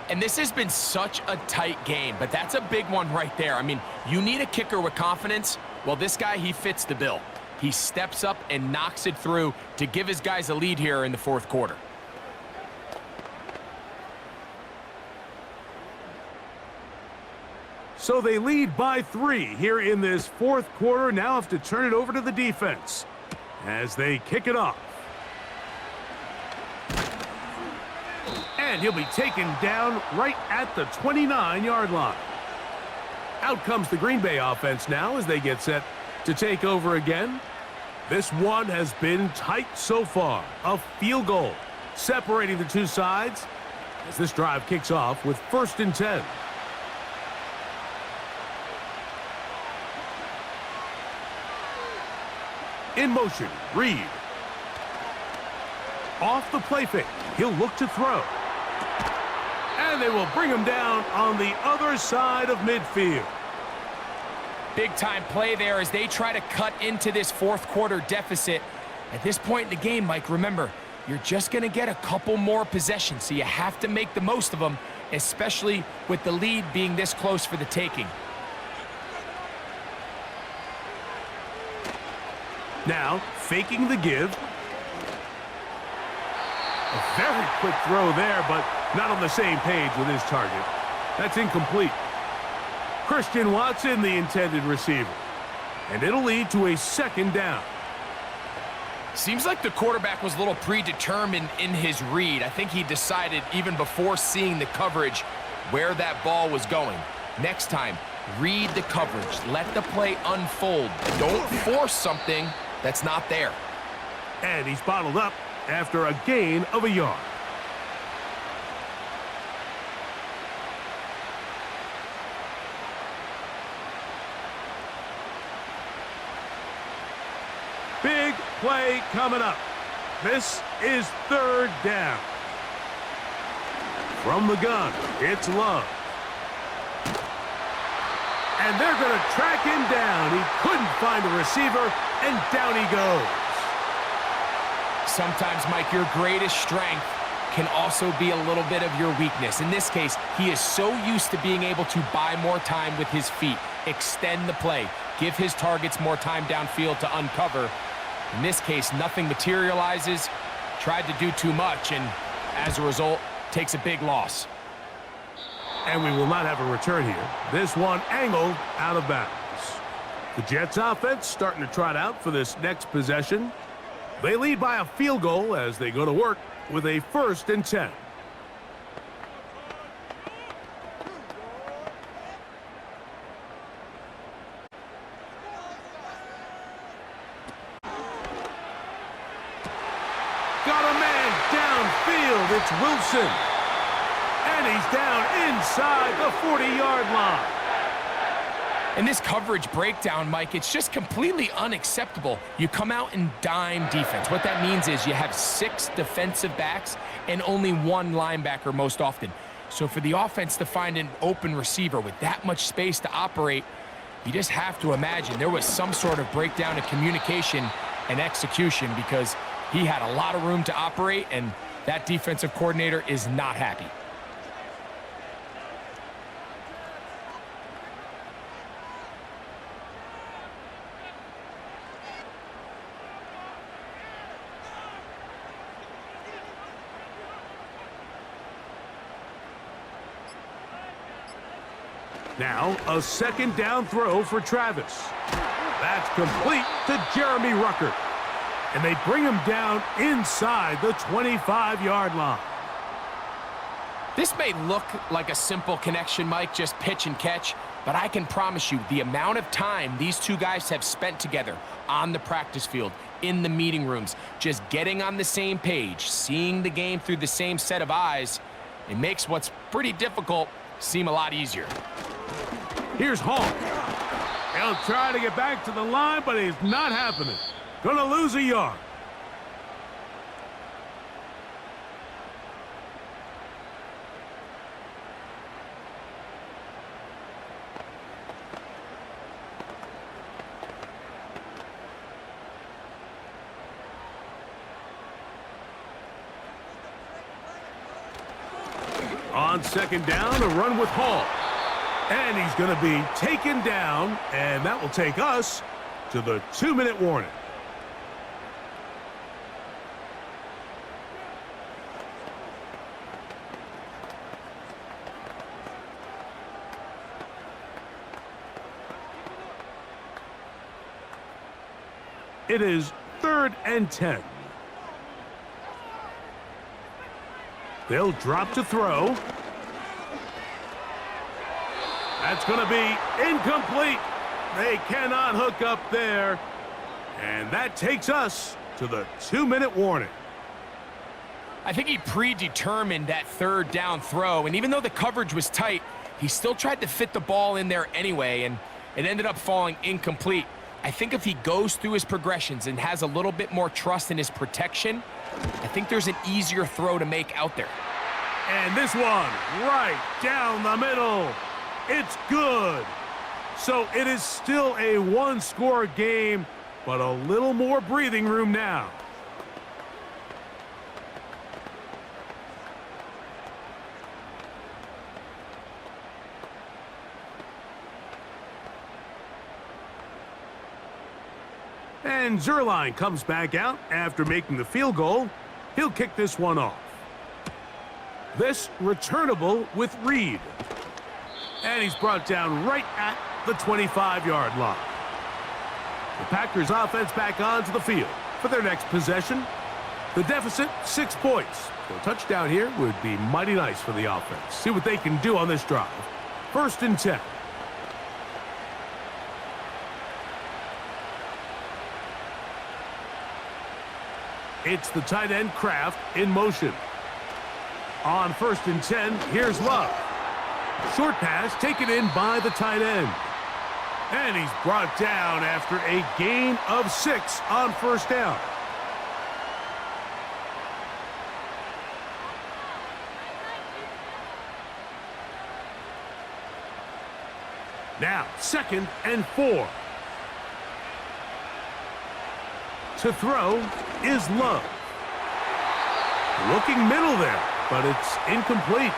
And this has been such a tight game, but that's a big one right there. I mean, you need a kicker with confidence. Well, this guy, he fits the bill. He steps up and knocks it through to give his guys a lead here in the 4th quarter. So they lead by 3 here in this 4th quarter. Now have to turn it over to the defense as they kick it off. And he'll be taken down right at the 29-yard line. Out comes the Green Bay offense now as they get set to take over again. This one has been tight so far. A field goal separating the two sides as this drive kicks off with 1st and 10. In motion, Reed. Off the play fake, he'll look to throw. And they will bring him down on the other side of midfield. Big-time play there as they try to cut into this 4th quarter deficit. At this point in the game, Mike, remember, you're just going to get a couple more possessions, so you have to make the most of them, especially with the lead being this close for the taking. Now, faking the give. A very quick throw there, but not on the same page with his target. That's incomplete. Christian Watson, the intended receiver. And it'll lead to a 2nd down. Seems like the quarterback was a little predetermined in his read. I think he decided even before seeing the coverage where that ball was going. Next time, Read the coverage. Let the play unfold. Don't force something that's not there. And he's bottled up after a gain of a yard. Big play coming up. This is third down. From the gun, it's Love. And they're going to track him down. He couldn't find a receiver, and down he goes. Sometimes, Mike, your greatest strength can also be a little bit of your weakness. In this case, he is so used to being able to buy more time with his feet, extend the play, give his targets more time downfield to uncover. In this case, nothing materializes, tried to do too much, and as a result, takes a big loss. And we will not have a return here. This one angled out of bounds. The Jets offense starting to trot out for this next possession. They lead by a field goal as they go to work with a 1st and 10. Got a man downfield. It's Wilson. And he's down inside the 40-yard line. In this coverage breakdown, Mike, it's just completely unacceptable. You come out in dime defense. What that means is you have 6 defensive backs and only 1 linebacker most often. So for the offense to find an open receiver with that much space to operate, you just have to imagine there was some sort of breakdown in communication and execution, because he had a lot of room to operate, and that defensive coordinator is not happy. Now, a 2nd down throw for Travis. That's complete to Jeremy Ruckert. And they bring him down inside the 25-yard line. This may look like a simple connection, Mike, just pitch and catch, but I can promise you the amount of time these two guys have spent together on the practice field, in the meeting rooms, just getting on the same page, seeing the game through the same set of eyes, it makes what's pretty difficult seem a lot easier. Here's Hall. He'll try to get back to the line, but it's not happening. Gonna lose a yard. On 2nd down, a run with Hall. And he's going to be taken down, and that will take us to the 2-minute warning. It is 3rd and 10. They'll drop to throw. That's going to be incomplete. They cannot hook up there. And that takes us to the 2-minute warning. I think he predetermined that 3rd down throw, and even though the coverage was tight, he still tried to fit the ball in there anyway, and it ended up falling incomplete. I think if he goes through his progressions and has a little bit more trust in his protection, I think there's an easier throw to make out there. And this one right down the middle. It's good. So it is still a 1-score game, but a little more breathing room now. And Zerline comes back out after making the field goal. He'll kick this one off. This returnable with Reed. And he's brought down right at the 25-yard line. The Packers offense back onto the field for their next possession. The deficit, 6 points. So a touchdown here would be mighty nice for the offense. See what they can do on this drive. 1st and 10. It's the tight end Kraft in motion. On 1st and 10, here's Love. Short pass taken in by the tight end. And he's brought down after a gain of 6 on 1st down. Now, 2nd and 4. To throw is Love. Looking middle there, but it's incomplete.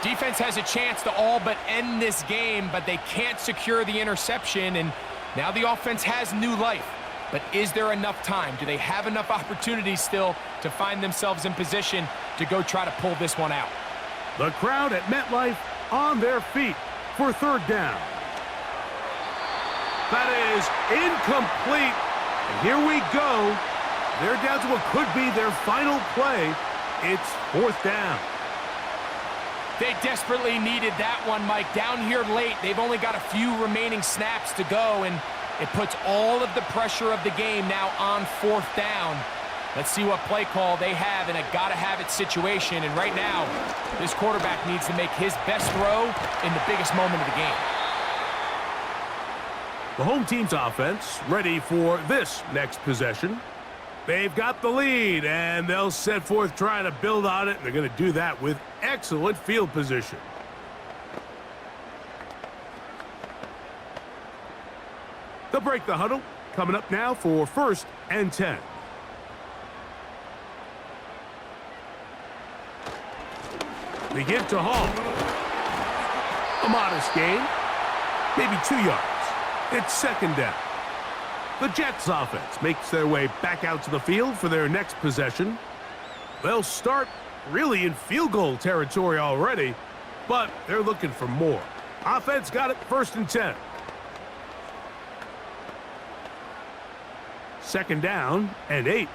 Defense has a chance to all but end this game, but they can't secure the interception, and now the offense has new life. But is there enough time? Do they have enough opportunities still to find themselves in position to go try to pull this one out? The crowd at MetLife on their feet for 3rd down. That is incomplete. And here we go. They're down to what could be their final play. It's 4th down. They desperately needed that one, Mike. Down here late, they've only got a few remaining snaps to go, and it puts all of the pressure of the game now on 4th down. Let's see what play call they have in a gotta-have-it situation. And right now, this quarterback needs to make his best throw in the biggest moment of the game. The home team's offense ready for this next possession. They've got the lead, and they'll set forth trying to build on it. They're going to do that with excellent field position. They'll break the huddle. Coming up now for 1st and 10. They give to Hall. A modest gain, maybe 2 yards. It's 2nd down. The Jets offense makes their way back out to the field for their next possession. They'll start really in field goal territory already, but they're looking for more. Offense got it, 1st and 10. 2nd down and 8.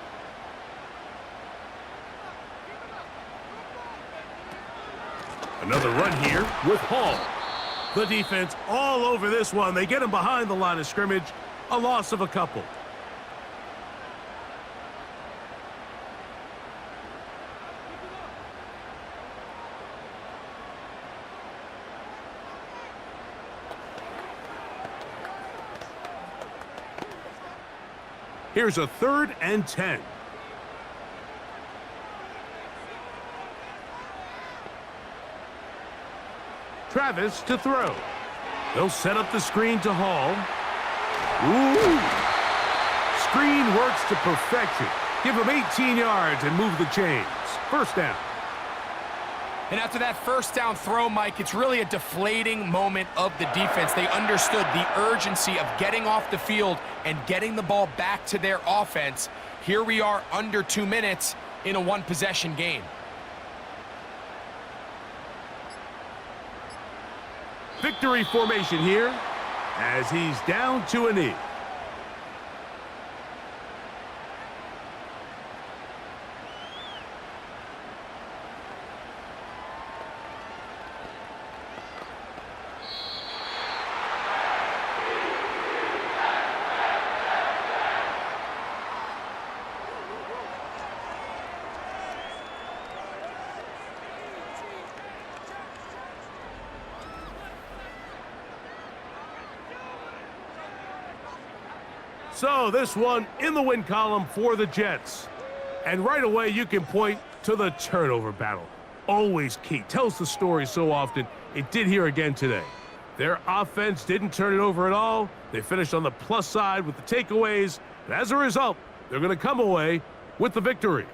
Another run here with Hall. The defense all over this one. They get him behind the line of scrimmage. A loss of a couple. Here's a 3rd and 10. Travis to throw. They'll set up the screen to Hall. Ooh. Screen works to perfection. Give him 18 yards and move the chains. 1st down. And after that 1st down throw, Mike, it's really a deflating moment of the defense. They understood the urgency of getting off the field and getting the ball back to their offense. Here we are under 2 minutes in a 1-possession game. Victory formation here as he's down to a knee. So this one in the win column for the Jets. And right away you can point to the turnover battle. Always key. Tells the story so often. It did here again today. Their offense didn't turn it over at all. They finished on the plus side with the takeaways. And as a result, they're going to come away with the victory.